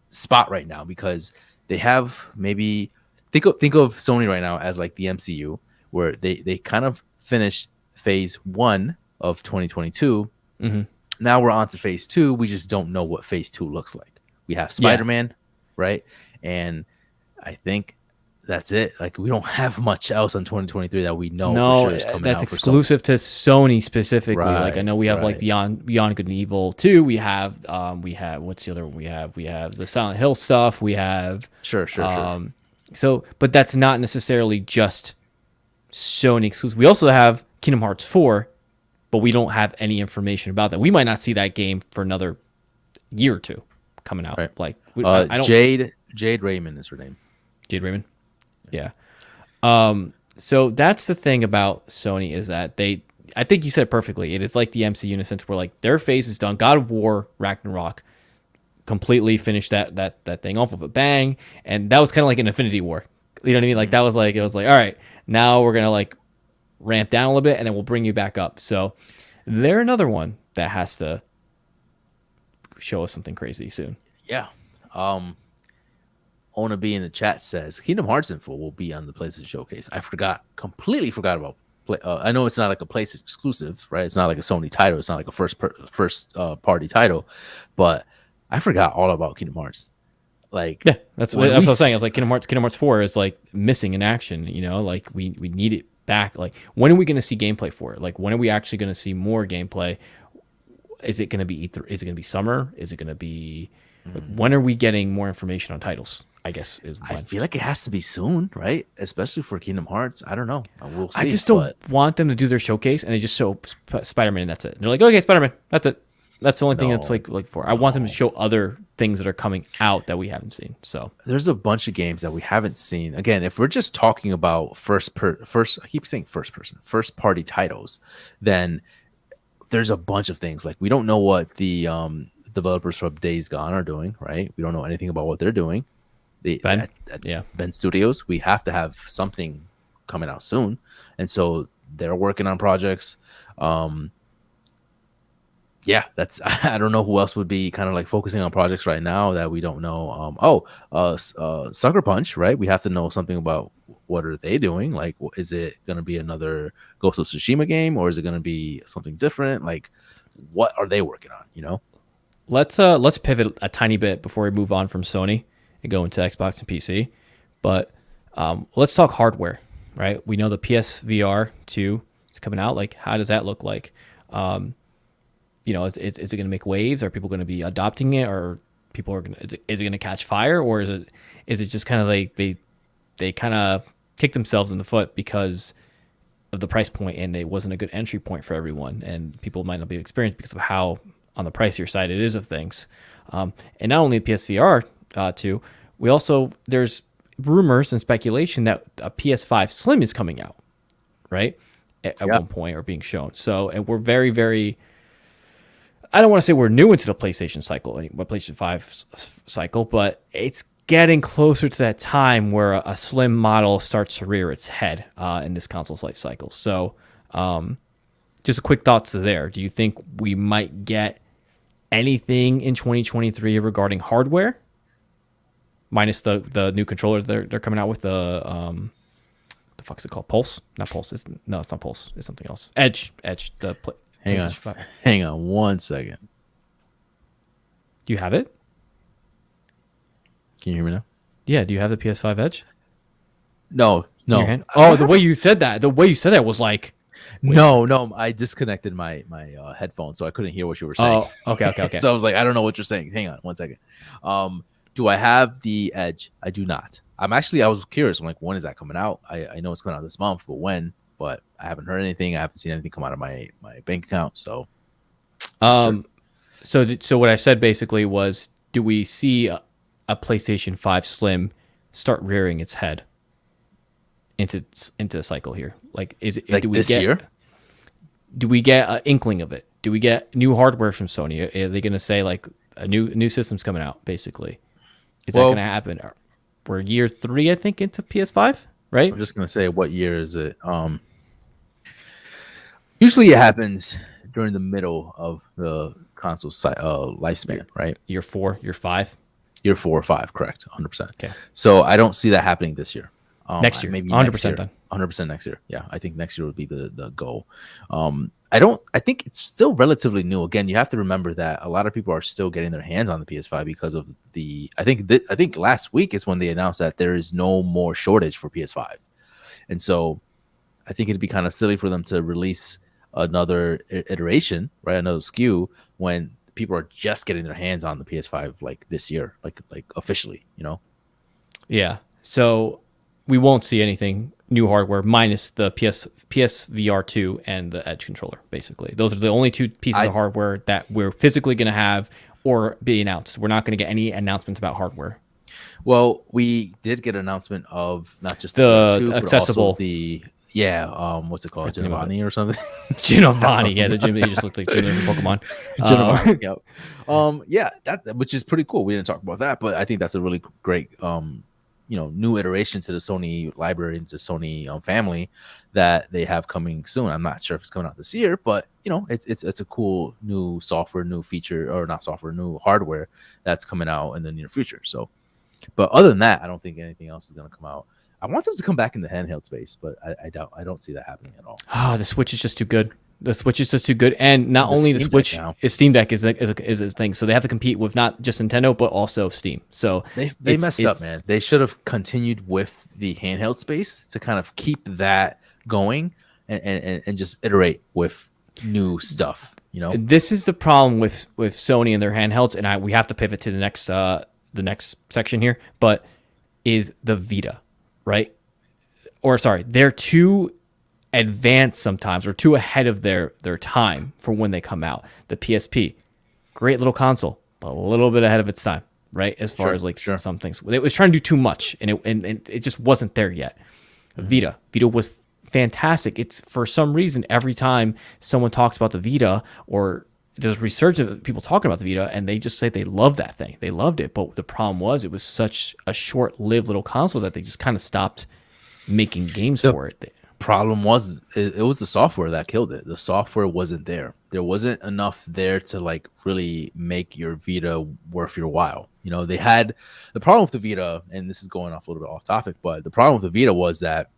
spot right now because they have maybe think of Sony right now as like the MCU, where they kind of finished phase 1 of 2022. Mm-hmm. Now we're on to phase 2. We just don't know what phase 2 looks like. We have Yeah. Spider-Man, right? And I think that's it. Like, we don't have much else on 2023 that we know for sure is coming that's out exclusive to Sony specifically. Like I Right, know we have like right. Beyond Good and Evil 2. We have what's the other one we have? We have the Silent Hill stuff. We have Sure. so, but that's not necessarily just Sony exclusive. We also have Kingdom Hearts 4, but we don't have any information about that. We might not see that game for another year or two coming out. Right. Like I don't. Jade Raymond is her name. Jade Raymond. Yeah. So that's the thing about Sony is that I think you said it perfectly. It is like the MCU in a sense where like their phase is done. God of War, Ragnarok completely finished that thing off with a bang. And that was kind of like an Infinity War. You know what I mean? Like that was like, it was like, all right, now we're going to like ramp down a little bit and then we'll bring you back up. So they're another one that has to show us something crazy soon. Yeah. Ona B in the chat says Kingdom Hearts info will be on the PlayStation Showcase. Completely forgot about. I know it's not like a PlayStation exclusive, right? It's not like a Sony title. It's not like a first party title, but I forgot all about Kingdom Hearts. Like, yeah, that's what I was saying. I was like, Kingdom Hearts 4 is like missing in action. Like we need it back. Like, when are we going to see gameplay for it? Like, when are we actually going to see more gameplay? Is it going to be Is it going to be summer? Is it going to be like, when are we getting more information on titles? I guess is when. I feel like it has to be soon, right? Especially for Kingdom Hearts. I don't know. We'll see. I just don't want them to do their showcase and they just show Spider-Man and that's it. And they're like, okay, Spider-Man, that's it. That's the only thing that's like for. I want them to show other things that are coming out that we haven't seen. So there's a bunch of games that we haven't seen. Again, if we're just talking about I keep saying first party titles, then there's a bunch of things. Like, we don't know what the developers from Days Gone are doing, right? We don't know anything about what they're doing. Ben Studios, we have to have something coming out soon, and so they're working on projects. That's I don't know who else would be kind of like focusing on projects right now that we don't know. Sucker Punch, right? We have to know something about what are they doing. Like, is it going to be another Ghost of Tsushima game, or is it going to be something different? Like, what are they working on? Let's pivot a tiny bit before we move on from Sony and go into Xbox and PC. But let's talk hardware, right? We know the PSVR 2 is coming out. Like, how does that look like? Is it going to make waves? Are people going to be adopting it, or people are going to? Is it going to catch fire, or is it just kind of like they kind of kick themselves in the foot because of the price point, and it wasn't a good entry point for everyone, and people might not be experienced because of how on the pricier side it is of things. And not only the PSVR 2, we also there's rumors and speculation that a PS5 Slim is coming out, right? At one point, or being shown. So, and we're very, very. I don't want to say we're new into the PlayStation cycle, PlayStation 5 cycle, but it's getting closer to that time where a slim model starts to rear its head in this console's life cycle. So, just a quick thoughts there. Do you think we might get anything in 2023 regarding hardware, minus the new controller they're coming out with, the fuck is it called? Pulse? Not Pulse. No, it's not Pulse. It's something else. Edge. Hang on. PlayStation 5. Hang on 1 second. Do you have it? Can you hear me now? Yeah. Do you have the PS5 Edge? No. In your hand? Oh, the way you said that was like. Wait. No. I disconnected my headphones, so I couldn't hear what you were saying. Oh, okay. So I was like, I don't know what you're saying. Hang on 1 second. Do I have the Edge? I do not. I was curious. I'm like, when is that coming out? I know it's coming out this month, but when? But I haven't heard anything. I haven't seen anything come out of my bank account. So, sure. So what I said basically was, do we see a PlayStation 5 Slim start rearing its head into a cycle here? Like, is it like do we this get, year? Do we get an inkling of it? Do we get new hardware from Sony? Are they going to say like a new system's coming out? Basically, is that going to happen? We're year 3, I think, into PS5, right? I'm just gonna say, what year is it? Usually it happens during the middle of the console lifespan, right? Year 4, year 5, year 4 or 5, correct? 100%. Okay. So I don't see that happening this year. Next year, maybe 100% then. 100% next year. Yeah, I think next year would be the goal. I think it's still relatively new. Again, you have to remember that a lot of people are still getting their hands on the PS5 because of I think last week is when they announced that there is no more shortage for PS5. And so I think it'd be kind of silly for them to release another iteration, right? Another SKU when people are just getting their hands on the PS5 like this year, like officially, you know? Yeah. So we won't see anything new hardware minus the PSVR 2 and the Edge controller, basically. Those are the only two pieces of hardware that we're physically going to have or be announced. We're not going to get any announcements about hardware. Well, we did get an announcement of not just the VR2, accessible. But also what's it called? Giovanni or something? Giovanni, yeah, the gym. He just looked like Giovanni from Pokemon. Giovanni, yeah. That which is pretty cool. We didn't talk about that, but I think that's a really great new iteration to the Sony library, to the Sony family that they have coming soon. I'm not sure if it's coming out this year, but it's a cool new software, new feature, or not software, new hardware that's coming out in the near future. So, but other than that, I don't think anything else is going to come out. I want them to come back in the handheld space, but I don't see that happening at all. The Switch is just too good. The Switch is just too good, and not only the Switch, Steam Deck is a thing. So they have to compete with not just Nintendo but also Steam. So they messed up, man. They should have continued with the handheld space to kind of keep that going and just iterate with new stuff. This is the problem with Sony and their handhelds, and we have to pivot to the next section here. But is the Vita, right? Or sorry, they're too advanced sometimes, or too ahead of their time for when they come out. The PSP, great little console, but a little bit ahead of its time, right? As far as some things, it was trying to do too much, and it just wasn't there yet. Vita was fantastic. It's, for some reason, every time someone talks about the Vita, or there's research of people talking about the Vita, and they just say they love that thing, they loved it, but the problem was it was such a short-lived little console that they just kind of stopped making games for it. Problem was it was the software that killed it. The software wasn't there. There wasn't enough there to like really make your Vita worth your while. They had the problem with the Vita, and this is going off a little bit off topic, but the problem with the Vita was that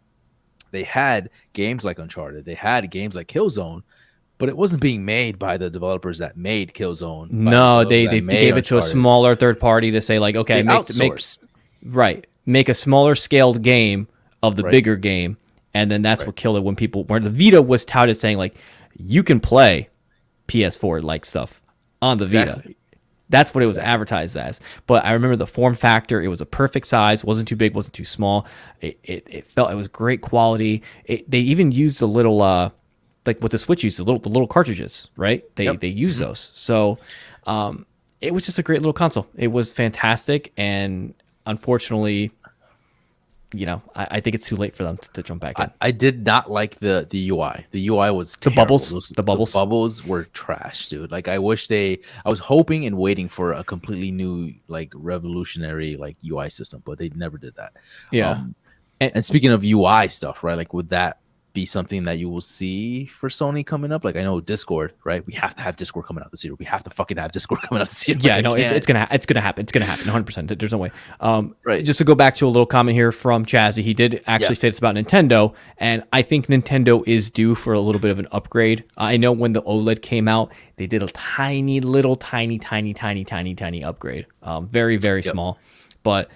they had games like Uncharted, they had games like Killzone, but it wasn't being made by the developers that made Killzone. No, they gave it to a smaller third party to say like, okay, make a smaller scaled game of the bigger game. And then that's what killed it where the Vita was touted saying like, you can play PS4 like stuff on the Vita. That's what it was advertised as. But I remember the form factor, it was a perfect size, wasn't too big, wasn't too small. It was great quality. They even used a little, like what the Switch used, the little cartridges, right? They use those. So it was just a great little console. It was fantastic. And unfortunately, I think it's too late for them to jump back in. I did not like the UI. The UI was terrible. The bubbles were trash, dude. Like I was hoping and waiting for a completely new, like revolutionary, like UI system, but they never did that. Yeah. And speaking of UI stuff, right? Like with that be something that you will see for Sony coming up. Like I know Discord, right? We have to have Discord coming out this year. We have to fucking have Discord coming out this year. Yeah, like, no, it's gonna happen. It's gonna happen 100%. There's no way. Right. Just to go back to a little comment here from Chazzy, he did actually say it's about Nintendo, and I think Nintendo is due for a little bit of an upgrade. I know when the OLED came out, they did a tiny upgrade, very small, but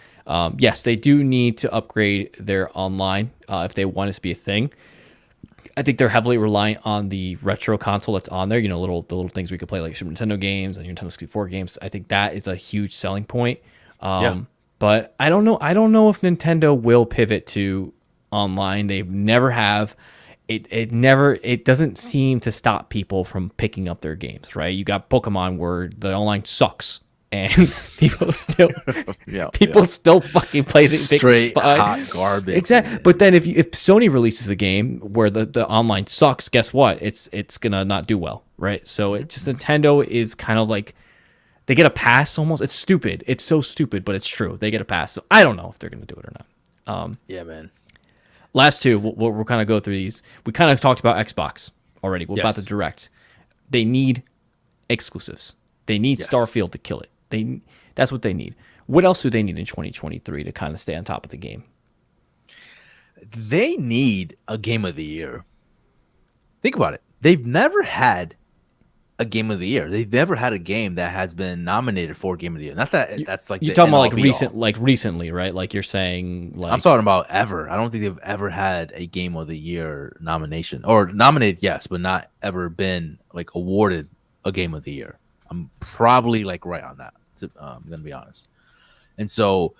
yes, they do need to upgrade their online if they want it to be a thing. I think they're heavily reliant on the retro console that's on there. You know, the little things we could play like Super Nintendo games and Nintendo 64 games. I think that is a huge selling point. But I don't know. I don't know if Nintendo will pivot to online. They never have. It doesn't seem to stop people from picking up their games. Right? You got Pokemon where the online sucks. And people still, still fucking play the straight hot garbage. Exactly. But then if Sony releases a game where the online sucks, guess what? It's gonna not do well, right? So it just Nintendo is kind of like they get a pass almost. It's stupid. It's so stupid, but it's true. They get a pass. So I don't know if they're gonna do it or not. Yeah, man. Last two, we'll kind of go through these. We kind of talked about Xbox already. What about the Direct? They need exclusives. They need Starfield to kill it. That's what they need. What else do they need in 2023 to kind of stay on top of the game? They need a game of the year. Think about it. They've never had a game of the year. They've never had a game that has been nominated for game of the year. Not that that's like you're talking about recently, right? Like you're saying, like I'm talking about ever. I don't think they've ever had a game of the year nomination or nominated, yes, but not ever been like awarded a game of the year. I'm probably like right on that. I'm gonna be honest. And so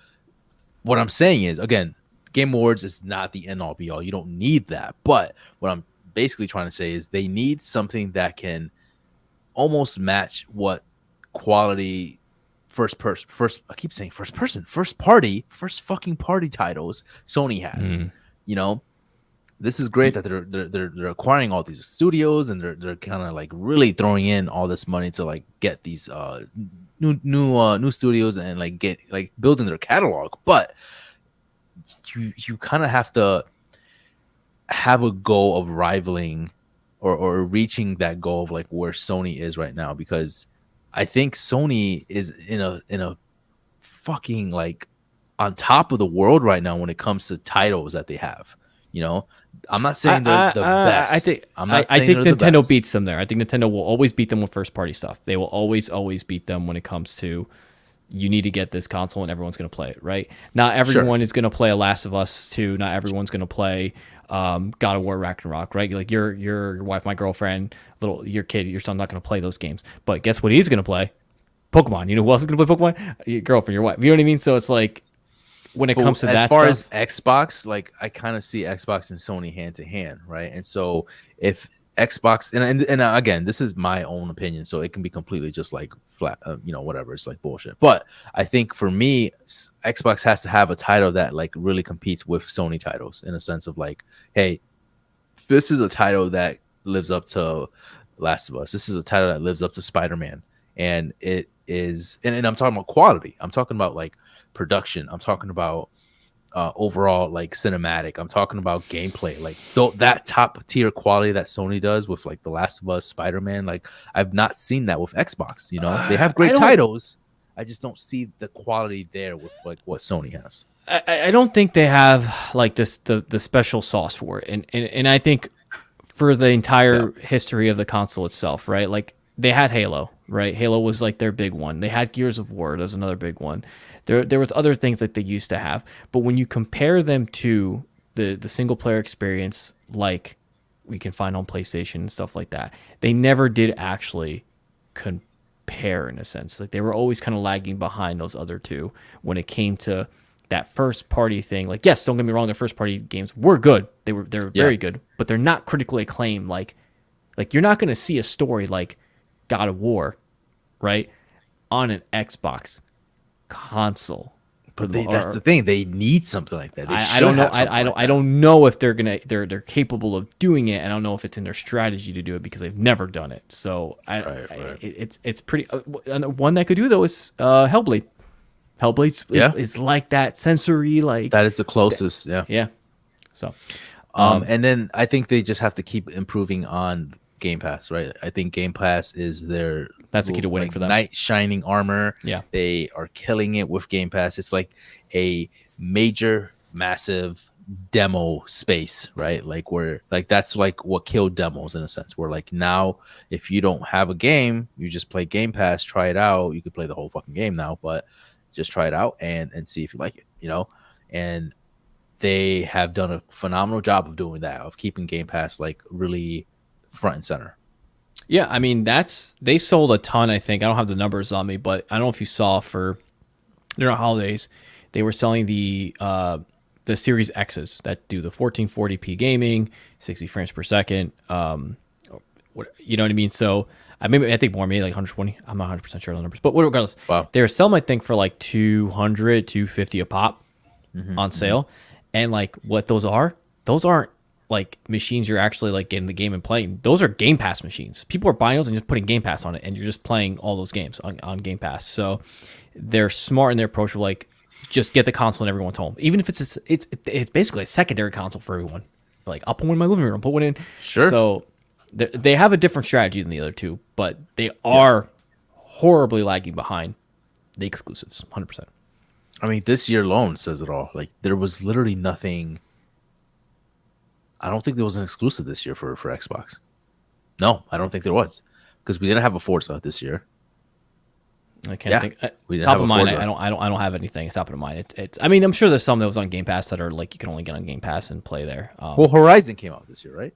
what I'm saying is, again, Game Awards is not the end all be all. You don't need that. But what I'm basically trying to say is they need something that can almost match what quality first fucking party titles Sony has. You know, this is great that they're acquiring all these studios and they're kind of like really throwing in all this money to like get these new studios and like get like building their catalog. But you kind of have to have a goal of rivaling or reaching that goal of like where Sony is right now, because I think Sony is in a fucking like on top of the world right now when it comes to titles that they have. You know, I'm not saying they're the best. I think Nintendo beats them there. I think Nintendo will always beat them with first party stuff. They will always beat them when it comes to you need to get this console and everyone's going to play it, right? Not everyone is going to play a Last of Us 2. Not everyone's going to play God of War Ragnarok, right? Like your wife, my girlfriend, your kid, your son not going to play those games. But guess what he's going to play? Pokemon. You know who else is going to play Pokemon? Your girlfriend, your wife. You know what I mean? So it's like when it comes to that stuff. As far as Xbox, like I kind of see Xbox and Sony hand to hand, right? And so if Xbox and again, this is my own opinion, so it can be completely just like flat, whatever. It's like bullshit. But I think for me, Xbox has to have a title that like really competes with Sony titles in a sense of like, hey, this is a title that lives up to Last of Us. This is a title that lives up to Spider-Man, and it is. And I'm talking about quality. I'm talking about like production. I'm talking about overall like cinematic. I'm talking about gameplay, like that top tier quality that Sony does with like The Last of Us, Spider-Man. Like I've not seen that with Xbox. You know, they have great titles. I just don't see the quality there with like what Sony has. I don't think they have like this the special sauce for it, and I think for the entire history of the console itself, right? Like they had Halo, right? Halo was like their big one. They had Gears of War. That was another big one. There was other things that they used to have, but when you compare them to the single player experience, like we can find on PlayStation and stuff like that, they never did actually compare in a sense. Like they were always kind of lagging behind those other two when it came to that first party thing. Like yes, don't get me wrong, the first party games were good. They're very good, but they're not critically acclaimed. Like you're not going to see a story like God of War, right, on an Xbox console. But that's the thing. They need something like that. I don't know. I don't know if they're capable of doing it. I don't know if it's in their strategy to do it because they've never done it. So it's pretty. One that could do though is Hellblade. Hellblade is like that sensory, like that is the closest. Yeah. So And then I think they just have to keep improving on Game Pass, right? I think Game Pass is their That's the key to winning like for them. knight shining armor. Yeah. They are killing it with Game Pass. It's like a major, massive demo space, right? Like where like that's like what killed demos in a sense. Where like now, if you don't have a game, you just play Game Pass, try it out. You could play the whole fucking game now, but just try it out and see if you like it, you know. And they have done a phenomenal job of doing that, of keeping Game Pass like really front and center. Yeah, I mean they sold a ton. I think I don't have the numbers on me, but I don't know if you saw for during holidays they were selling the Series X's that do the 1440p gaming, 60 frames per second. You know what I mean? So I think more, maybe like 120. I'm not 100 percent sure on the numbers, but regardless, Wow. they were selling I think for like 200, 250 a pop on sale, and like what those aren't like machines you're actually like getting the game and playing. Those are Game Pass machines. People are buying those and just putting Game Pass on it, and you're just playing all those games on Game Pass. So they're smart in their approach of like just get the console in everyone's home, even if it's basically a secondary console for everyone. Like I'll put one in my living room, put one in. Sure. So they have a different strategy than the other two, but they are horribly lagging behind the exclusives, 100%. I mean, this year alone says it all. Like there was literally nothing. I don't think there was an exclusive this year for Xbox. No, I don't think there was, because we didn't have a Forza this year. I can't think. We didn't Top have of a mind, Forza. I don't have anything. Top of mind. It's. I mean, I'm sure there's some that was on Game Pass that are like you can only get on Game Pass and play there. Well, Horizon came out this year, right?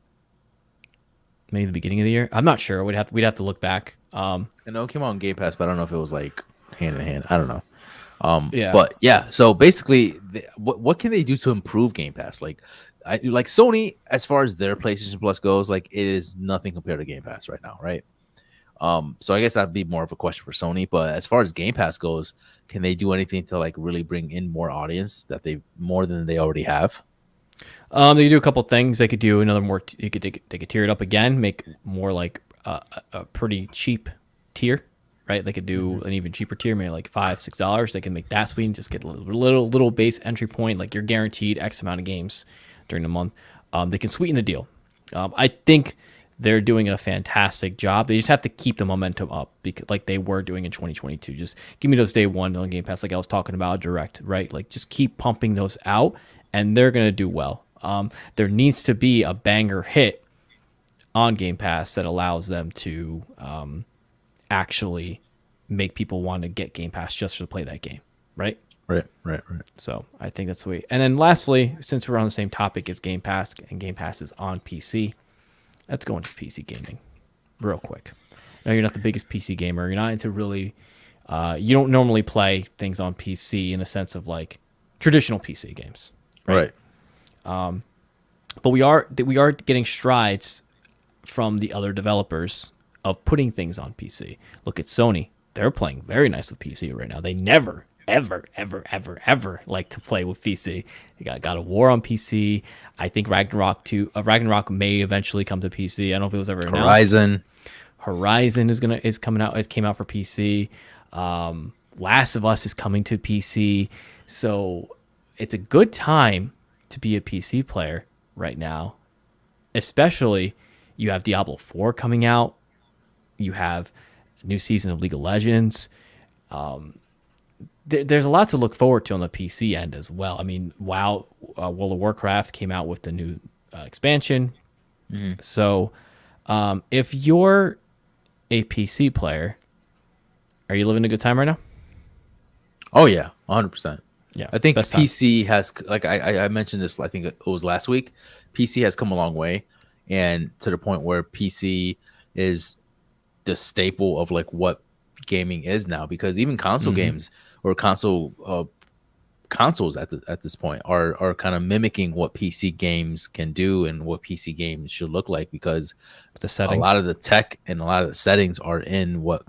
Maybe the beginning of the year. I'm not sure. We'd have to look back. I know it came out on Game Pass, but I don't know if it was like hand in hand. I don't know. Yeah. But yeah, so basically, what can they do to improve Game Pass? Like, like Sony, as far as their PlayStation Plus goes, like it is nothing compared to Game Pass right now, right? So I guess that'd be more of a question for Sony. But as far as Game Pass goes, can they do anything to like really bring in more audience that they more than they already have? They could do a couple things. They could do another more. They could tier it up again, make more like a pretty cheap tier, right? They could do an even cheaper tier, maybe like $5-6. They can make that sweet and just get a little base entry point. Like you're guaranteed X amount of games during the month. They can sweeten the deal. I think they're doing a fantastic job. They just have to keep the momentum up, because like they were doing in 2022. Just give me those day one on Game Pass, like I was talking about direct, right? Like just keep pumping those out, and they're gonna do well. There needs to be a banger hit on Game Pass that allows them to actually make people want to get Game Pass just to play that game, right? Right. So I think that's the way. And then lastly, since we're on the same topic as Game Pass, and Game Pass is on PC, let's go into PC gaming real quick. Now, you're not the biggest PC gamer. You're not into really, you don't normally play things on PC in the sense of like traditional PC games. Right. But we are getting strides from the other developers of putting things on PC. Look at Sony. They're playing very nice with PC right now. They never, ever like to play with PC. They got God of War on PC. I think Ragnarok may eventually come to PC. I don't know if it was ever announced. Horizon is coming out. It came out for PC. Last of Us is coming to PC. So it's a good time to be a PC player right now. Especially, you have Diablo 4 coming out. You have a new season of League of Legends. There's a lot to look forward to on the PC end as well. I mean, WoW, World of Warcraft came out with the new expansion. So if you're a PC player, are you living a good time right now? Oh yeah, 100%. Yeah, I think best time. PC has, like I mentioned this, I think it was last week. PC has come a long way, and to the point where PC is the staple of like what gaming is now, because even console games or consoles at this point are kind of mimicking what PC games can do and what PC games should look like, because The settings. a lot of the tech and a lot of the settings are in what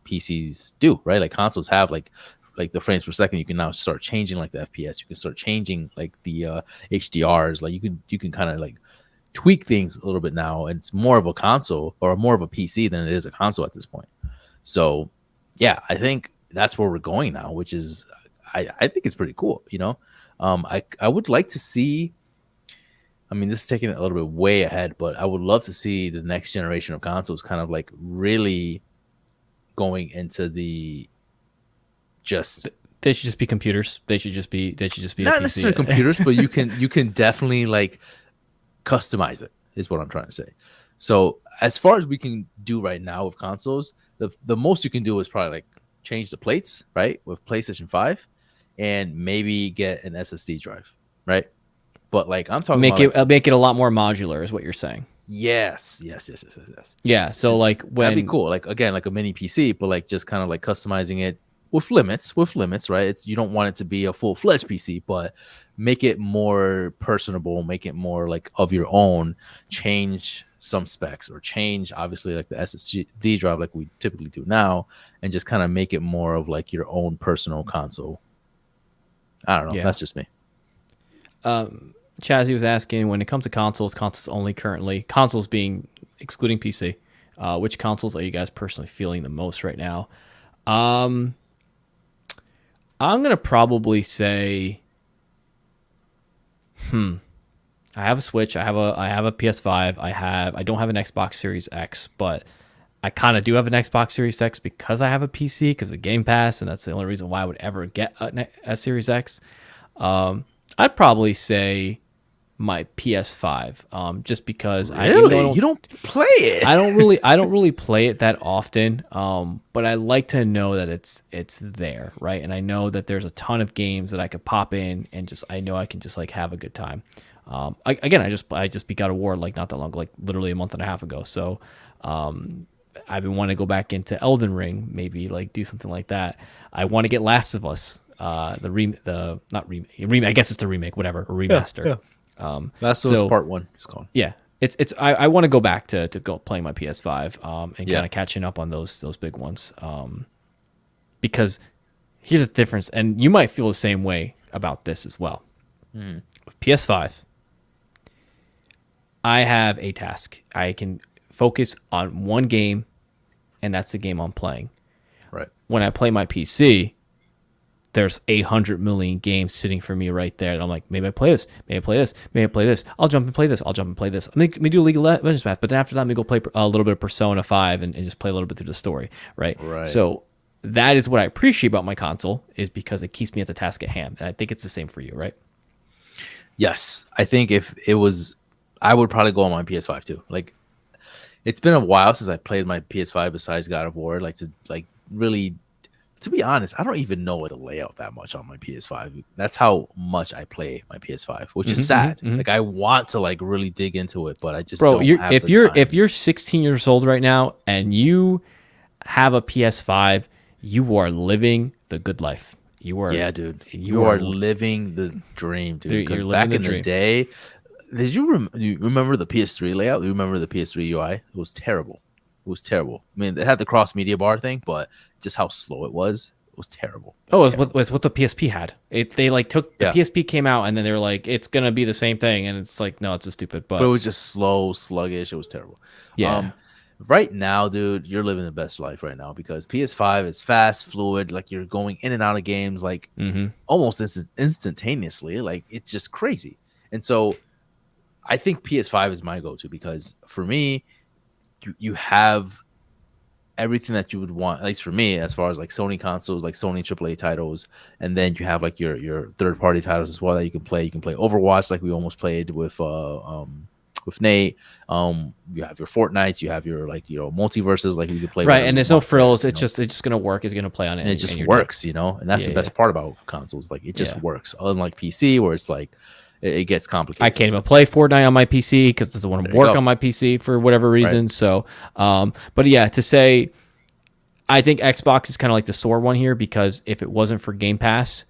PCs do, right? Like consoles have like the frames per second. You can now start changing like the FPS. You can start changing like the HDRs. Like you can kind of like tweak things a little bit now. And it's more of a console or more of a PC than it is a console at this point. So yeah, I think that's where we're going now, which is I think it's pretty cool. You know, I would like to see I mean, this is taking it a little bit way ahead, but I would love to see the next generation of consoles kind of like really going into the just They should just be computers. They should just be a not PC. necessarily computers, but you can definitely like customize it is what I'm trying to say. So as far as we can do right now with consoles, the most you can do is probably like change the plates, right? With PlayStation 5 and maybe get an SSD drive, right? But like I'm talking about Make it a lot more modular is what you're saying. yes. Yeah. So like That'd be when cool. Like again, like a mini PC, but like just kind of like customizing it with limits, right? You don't want it to be a full-fledged PC, but make it more personable, make it more like of your own, change some specs or change obviously like the SSD drive like we typically do now, and just kind of make it more of like your own personal console. I don't know. yeah. That's just me. Chazzy was asking, when it comes to consoles only currently, consoles being excluding PC, which consoles are you guys personally feeling the most right now? I'm gonna probably say, I have a Switch, I have a PS5, I don't have an Xbox Series X, but I kind of do have an Xbox Series X because I have a PC because of Game Pass, and that's the only reason why I would ever get a Series X. I'd probably say my PS5, just because Really? You don't play it? I don't really play it that often, but I like to know that it's there, right? And I know that there's a ton of games that I could pop in and just I know I can just like have a good time. I just beat God of War like not that long, like literally a month and a half ago. So I've been wanting to go back into Elden Ring, maybe like do something like that. I want to get Last of Us, I guess it's the remake, whatever, or remaster. Yeah. Last of Us Part 1 is called. Yeah, I want to go back to go playing my PS5, and kind of catching up on those big ones, because here's the difference, and you might feel the same way about this as well. With PS5, I have a task. I can focus on one game, and that's the game I'm playing. Right. When I play my PC, there's 800 million games sitting for me right there. And I'm like, maybe I play this, maybe I play this, maybe I play this. I'll jump and play this. Let me do League of Legends Path. But then after that, let me go play a little bit of Persona 5 and just play a little bit through the story, right? So that is what I appreciate about my console, is because it keeps me at the task at hand. And I think it's the same for you, right? Yes. I think if it was, I would probably go on my PS5 too. Like, it's been a while since I played my PS5 besides God of War. Like, to like really, to be honest, I don't even know the layout that much on my PS5. That's how much I play my PS5, which is sad. Like, I want to like really dig into it, but I just don't have the time. If you're 16 years old right now and you have a PS5, you are living the good life. You are, yeah, dude. You are living the dream, dude. Because back in the day, do you remember the PS3 layout? Do you remember the PS3 UI? It was terrible. It was terrible. I mean, it had the cross media bar thing, but just how slow it was terrible. Oh, it was what the PSP had. They like took the PSP came out and then they were like, it's gonna be the same thing, and it's like, no, it's a stupid. But it was just slow, sluggish. It was terrible. Yeah. Right now, dude, you're living the best life right now because PS5 is fast, fluid. Like, you're going in and out of games like almost instantaneously. Like, it's just crazy. And so I think PS5 is my go-to because for me, you have everything that you would want, at least for me, as far as like Sony consoles, like Sony AAA titles, and then you have like your third-party titles as well that you can play. You can play Overwatch, like we almost played with Nate. You have your Fortnites, you have your like multiverses, like you could play. Right, and there's no frills. It's just gonna work. It's gonna play on it, and it just works, and that's the best part about consoles. Like, it just works, unlike PC where it's like it gets complicated. I can't even play Fortnite on my PC because it doesn't want to work on my PC for whatever reason. Right. So, but yeah, to say, I think Xbox is kind of like the sore one here because if it wasn't for Game Pass,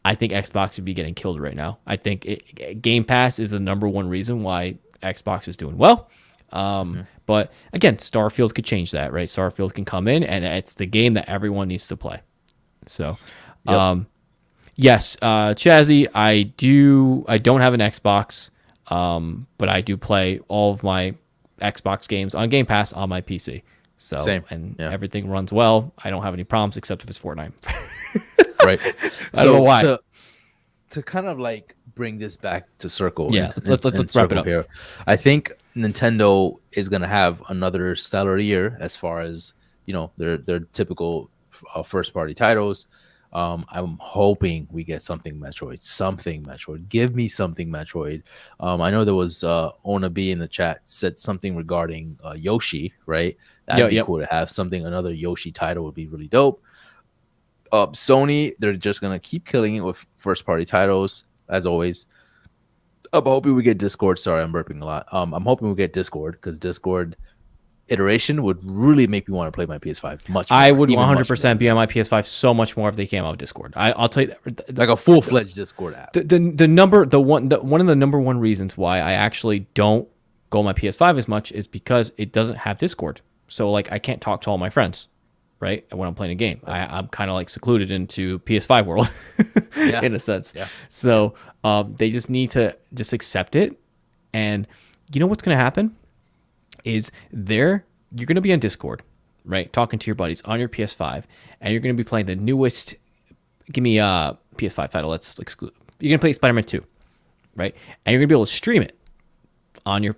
I think Xbox would be getting killed right now. I think Game Pass is the number one reason why Xbox is doing well. But again, Starfield could change that, right? Starfield can come in and it's the game that everyone needs to play. So, yes, Chazzy, I don't have an Xbox, but I do play all of my Xbox games on Game Pass on my PC. So, same. And everything runs well. I don't have any problems except if it's Fortnite. Right. I don't know why. To kind of like bring this back to circle. Yeah, let's wrap it up here. I think Nintendo is gonna have another stellar year as far as their typical first party titles. I'm hoping we get something Metroid. Give me something Metroid. I know there was Ona B in the chat said something regarding Yoshi, right? That'd be cool to have something. Another Yoshi title would be really dope. Sony, they're just gonna keep killing it with first party titles as always. I'm hoping we get Discord. Sorry, I'm burping a lot. I'm hoping we get Discord because Discord iteration would really make me want to play my PS5 much more. I would 100% be on my PS5 so much more if they came out with Discord. I'll tell you that, like a full-fledged Discord app. One of the number one reasons why I actually don't go on my PS5 as much is because it doesn't have Discord. So like I can't talk to all my friends, right? When I'm playing a game, I'm kind of like secluded into PS5 world in a sense. Yeah. So they just need to just accept it. And you know what's going to happen is you're going to be on Discord, right? Talking to your buddies on your PS5, and you're going to be playing the newest, give me a PS5 title. Let's exclude. You're going to play Spider-Man 2, right? And you're going to be able to stream it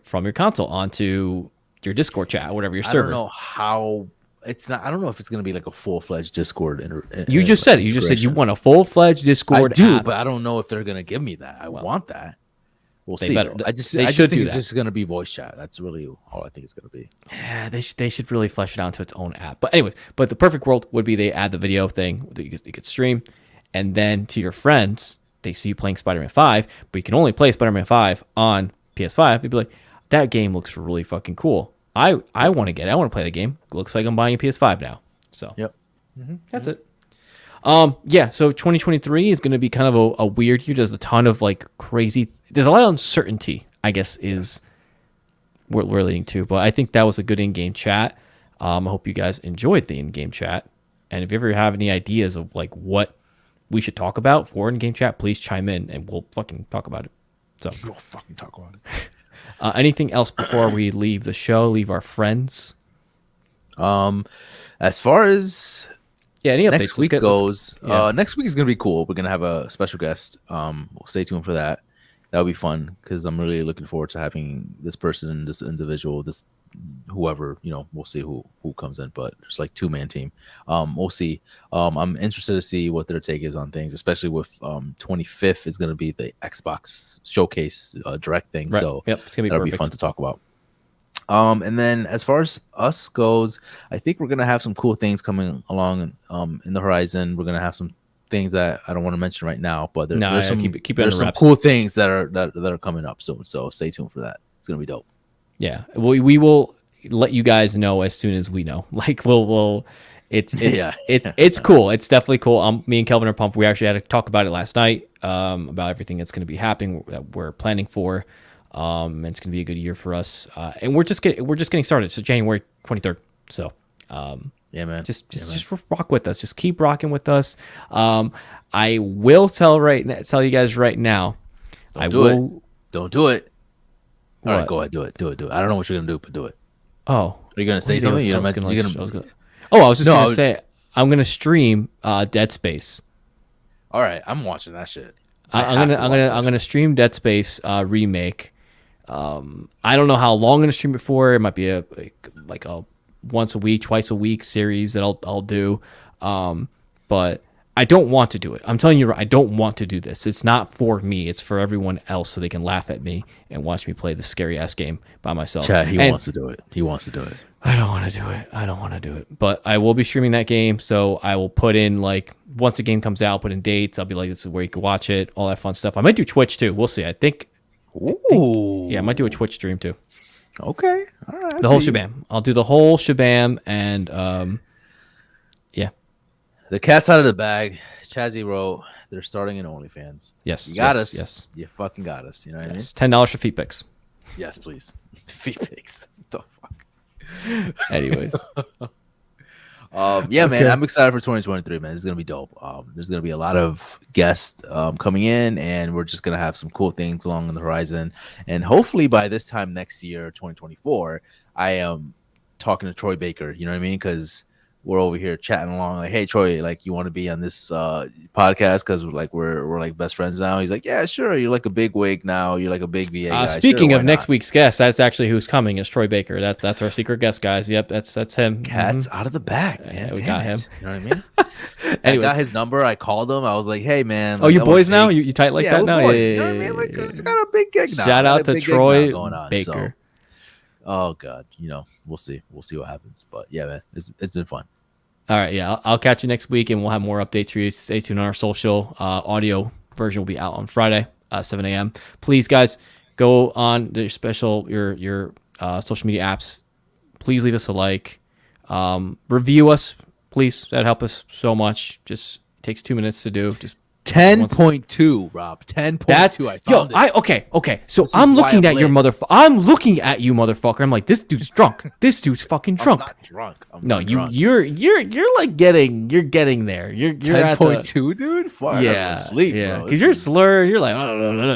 from your console onto your Discord chat, or whatever your server. I don't know how it's not. I don't know if it's going to be like a full-fledged Discord. You just said it. You just said you want a full-fledged Discord. I do, app. But I don't know if they're going to give me that. I want that. We'll see. I just think it's just going to be voice chat. That's really all I think it's going to be. Yeah, they should really flesh it out into its own app. But anyways, the perfect world would be they add the video thing that you could stream, and then to your friends, they see you playing Spider-Man 5, but you can only play Spider-Man 5 on PS5. They'd be like, that game looks really fucking cool. I want to play the game. Looks like I'm buying a PS5 now. So yep, that's it. So 2023 is going to be kind of a weird year. There's a ton of like crazy. There's a lot of uncertainty, I guess, is what we're leading to. But I think that was a good in-game chat. I hope you guys enjoyed the in-game chat. And if you ever have any ideas of like what we should talk about for in-game chat, please chime in and we'll fucking talk about it. So we'll fucking talk about it. Anything else before we leave the show? Leave our friends. As far as any updates next week goes, next week is gonna be cool. We're gonna have a special guest. We'll stay tuned for that. That'll be fun because I'm really looking forward to having this person, this individual, this whoever, we'll see who comes in, but it's like 2-man team. We'll see. I'm interested to see what their take is on things, especially with 25th is going to be the Xbox showcase direct thing. Right. So it's gonna be that'll be fun to talk about. And then as far as us goes, I think we're going to have some cool things coming along in the horizon. We're going to have some things that I don't want to mention right now, but there's some cool things that are coming up soon. So stay tuned for that. It's going to be dope. Yeah, we will let you guys know as soon as we know. Like it's cool. It's definitely cool. Me and Kelvin are pumped. We actually had to talk about it last night about everything that's going to be happening that we're planning for. And it's going to be a good year for us. And we're just getting started. It's January 23rd. So yeah, man. Just rock with us. Just keep rocking with us. I will tell you guys right now. Don't do it. All right, go ahead, do it. I don't know what you're gonna do, but do it. Oh, are you gonna say something? I was just gonna say I'm gonna stream Dead Space. All right, I'm watching that shit. I'm gonna stream Dead Space remake. I don't know how long I'm gonna stream it for. It might be a once a week, twice a week series that I'll do. But I don't want to do it. I'm telling you, I don't want to do this. It's not for me. It's for everyone else so they can laugh at me and watch me play this scary-ass game by myself. Chad, he wants to do it. I don't want to do it. But I will be streaming that game, so I will put in, once the game comes out, put in dates. I'll be like, this is where you can watch it, all that fun stuff. I might do Twitch, too. We'll see. I might do a Twitch stream, too. Okay. All right. The whole shebang. I'll do the whole shebang, and yeah. The cat's out of the bag. Chazzy wrote, they're starting an OnlyFans. Yes. You got us. Yes. You fucking got us. You know what I mean? $10 for feet pics. Yes, please. Feet pics. What the fuck? Anyways. Yeah, man, I'm excited for 2023, man. This is gonna be dope. There's gonna be a lot of guests coming in, and we're just gonna have some cool things along on the horizon. And hopefully by this time next year, 2024, I am talking to Troy Baker. You know what I mean? Because we're over here chatting along. Like, hey Troy, like you want to be on this podcast because we're like best friends now. He's like, yeah, sure. You're like a big wig now. You're like a big VA guy. Speaking sure, of next week's guest, that's actually who's coming is Troy Baker. That's our secret guest, guys. Yep, that's him. Cat's out of the bag, man. Yeah, we got him. You know what I mean? I got his number. I called him. I was like, hey man. Like, you boys now? You tight like that now? Boys. You know what I mean? Like, I got a big gig now. Shout out to Troy Baker. So, oh god, we'll see what happens. But yeah, man, it's been fun. All right, yeah, I'll catch you next week, and we'll have more updates for you. Stay tuned on our social. Audio version will be out on Friday, 7 a.m. Please, guys, go on your social media apps. Please leave us a like. Review us, please. That'd help us so much. Just takes 2 minutes to do. Just 10.2, Rob. 10.2. I found it. Okay. So I'm looking at your motherfucker. I'm looking at you, motherfucker. I'm like, this dude's drunk. This dude's fucking drunk. I'm not drunk. You're like getting there. You're 10.2, dude. Fuck, yeah, sleep, yeah. Because you're slurring. You're like,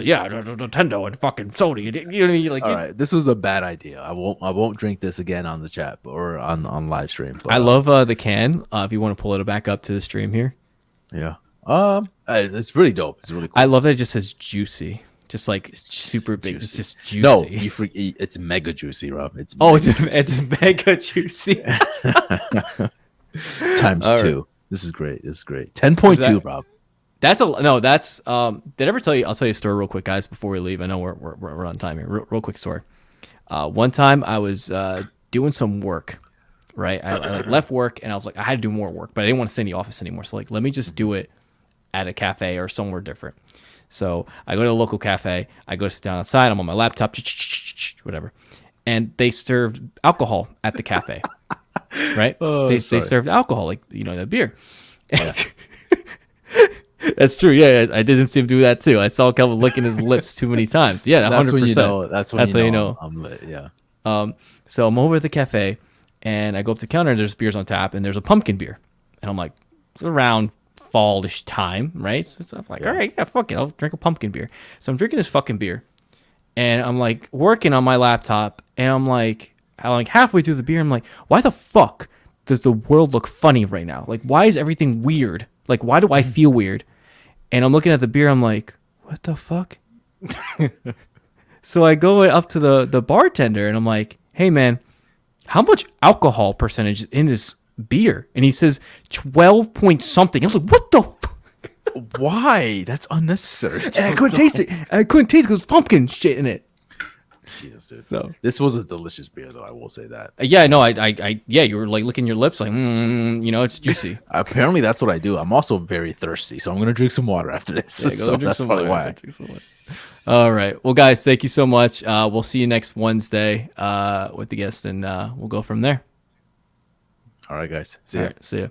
yeah, Nintendo and fucking Sony. You know, like. All right, this was a bad idea. I won't drink this again on the chat or on live stream. But, I love the can. If you want to pull it back up to the stream here. Yeah. It's really dope. It's really cool. I love that it just says juicy. Just like it's super big. Juicy. It's just juicy. No, it's mega juicy, Rob. It's mega juicy. Times two. Right. This is great. 10.2, Rob. That's did I ever tell you? I'll tell you a story real quick, guys, before we leave. I know we're on time here. Real quick story. One time I was doing some work. Right. I left work and I was like, I had to do more work, but I didn't want to stay in the office anymore. So like, let me just do it at a cafe or somewhere different. So I go to a local cafe. I go sit down outside. I'm on my laptop, whatever. And they served alcohol at the cafe. Right. They served alcohol, like, the beer. Yeah. That's true. Yeah. I did see him do that too. I saw Kelvin licking his lips too many times. Yeah. 100%. That's when you know. I'm lit. Yeah. So I'm over at the cafe. And I go up to the counter and there's beers on tap and there's a pumpkin beer. And I'm like, it's around fallish time, right? So I'm like, all right, yeah, fuck it. I'll drink a pumpkin beer. So I'm drinking this fucking beer. And I'm like working on my laptop. And I'm like halfway through the beer, I'm like, why the fuck does the world look funny right now? Like, why is everything weird? Like, why do I feel weird? And I'm looking at the beer. I'm like, what the fuck? So I go up to the bartender and I'm like, hey, man, how much alcohol percentage is in this beer? And he says 12 point something. I was like, what the fuck? Why? That's unnecessary. And I couldn't taste it. Because there's pumpkin shit in it. Jesus, dude. So this was a delicious beer, though. I will say that. Yeah, no, you were like licking your lips, like, it's juicy. Apparently, that's what I do. I'm also very thirsty, so I'm gonna drink some water after this. Yeah, so that's probably why. All right, well, guys, thank you so much. We'll see you next Wednesday with the guest, and we'll go from there. All right, guys. See ya. See ya.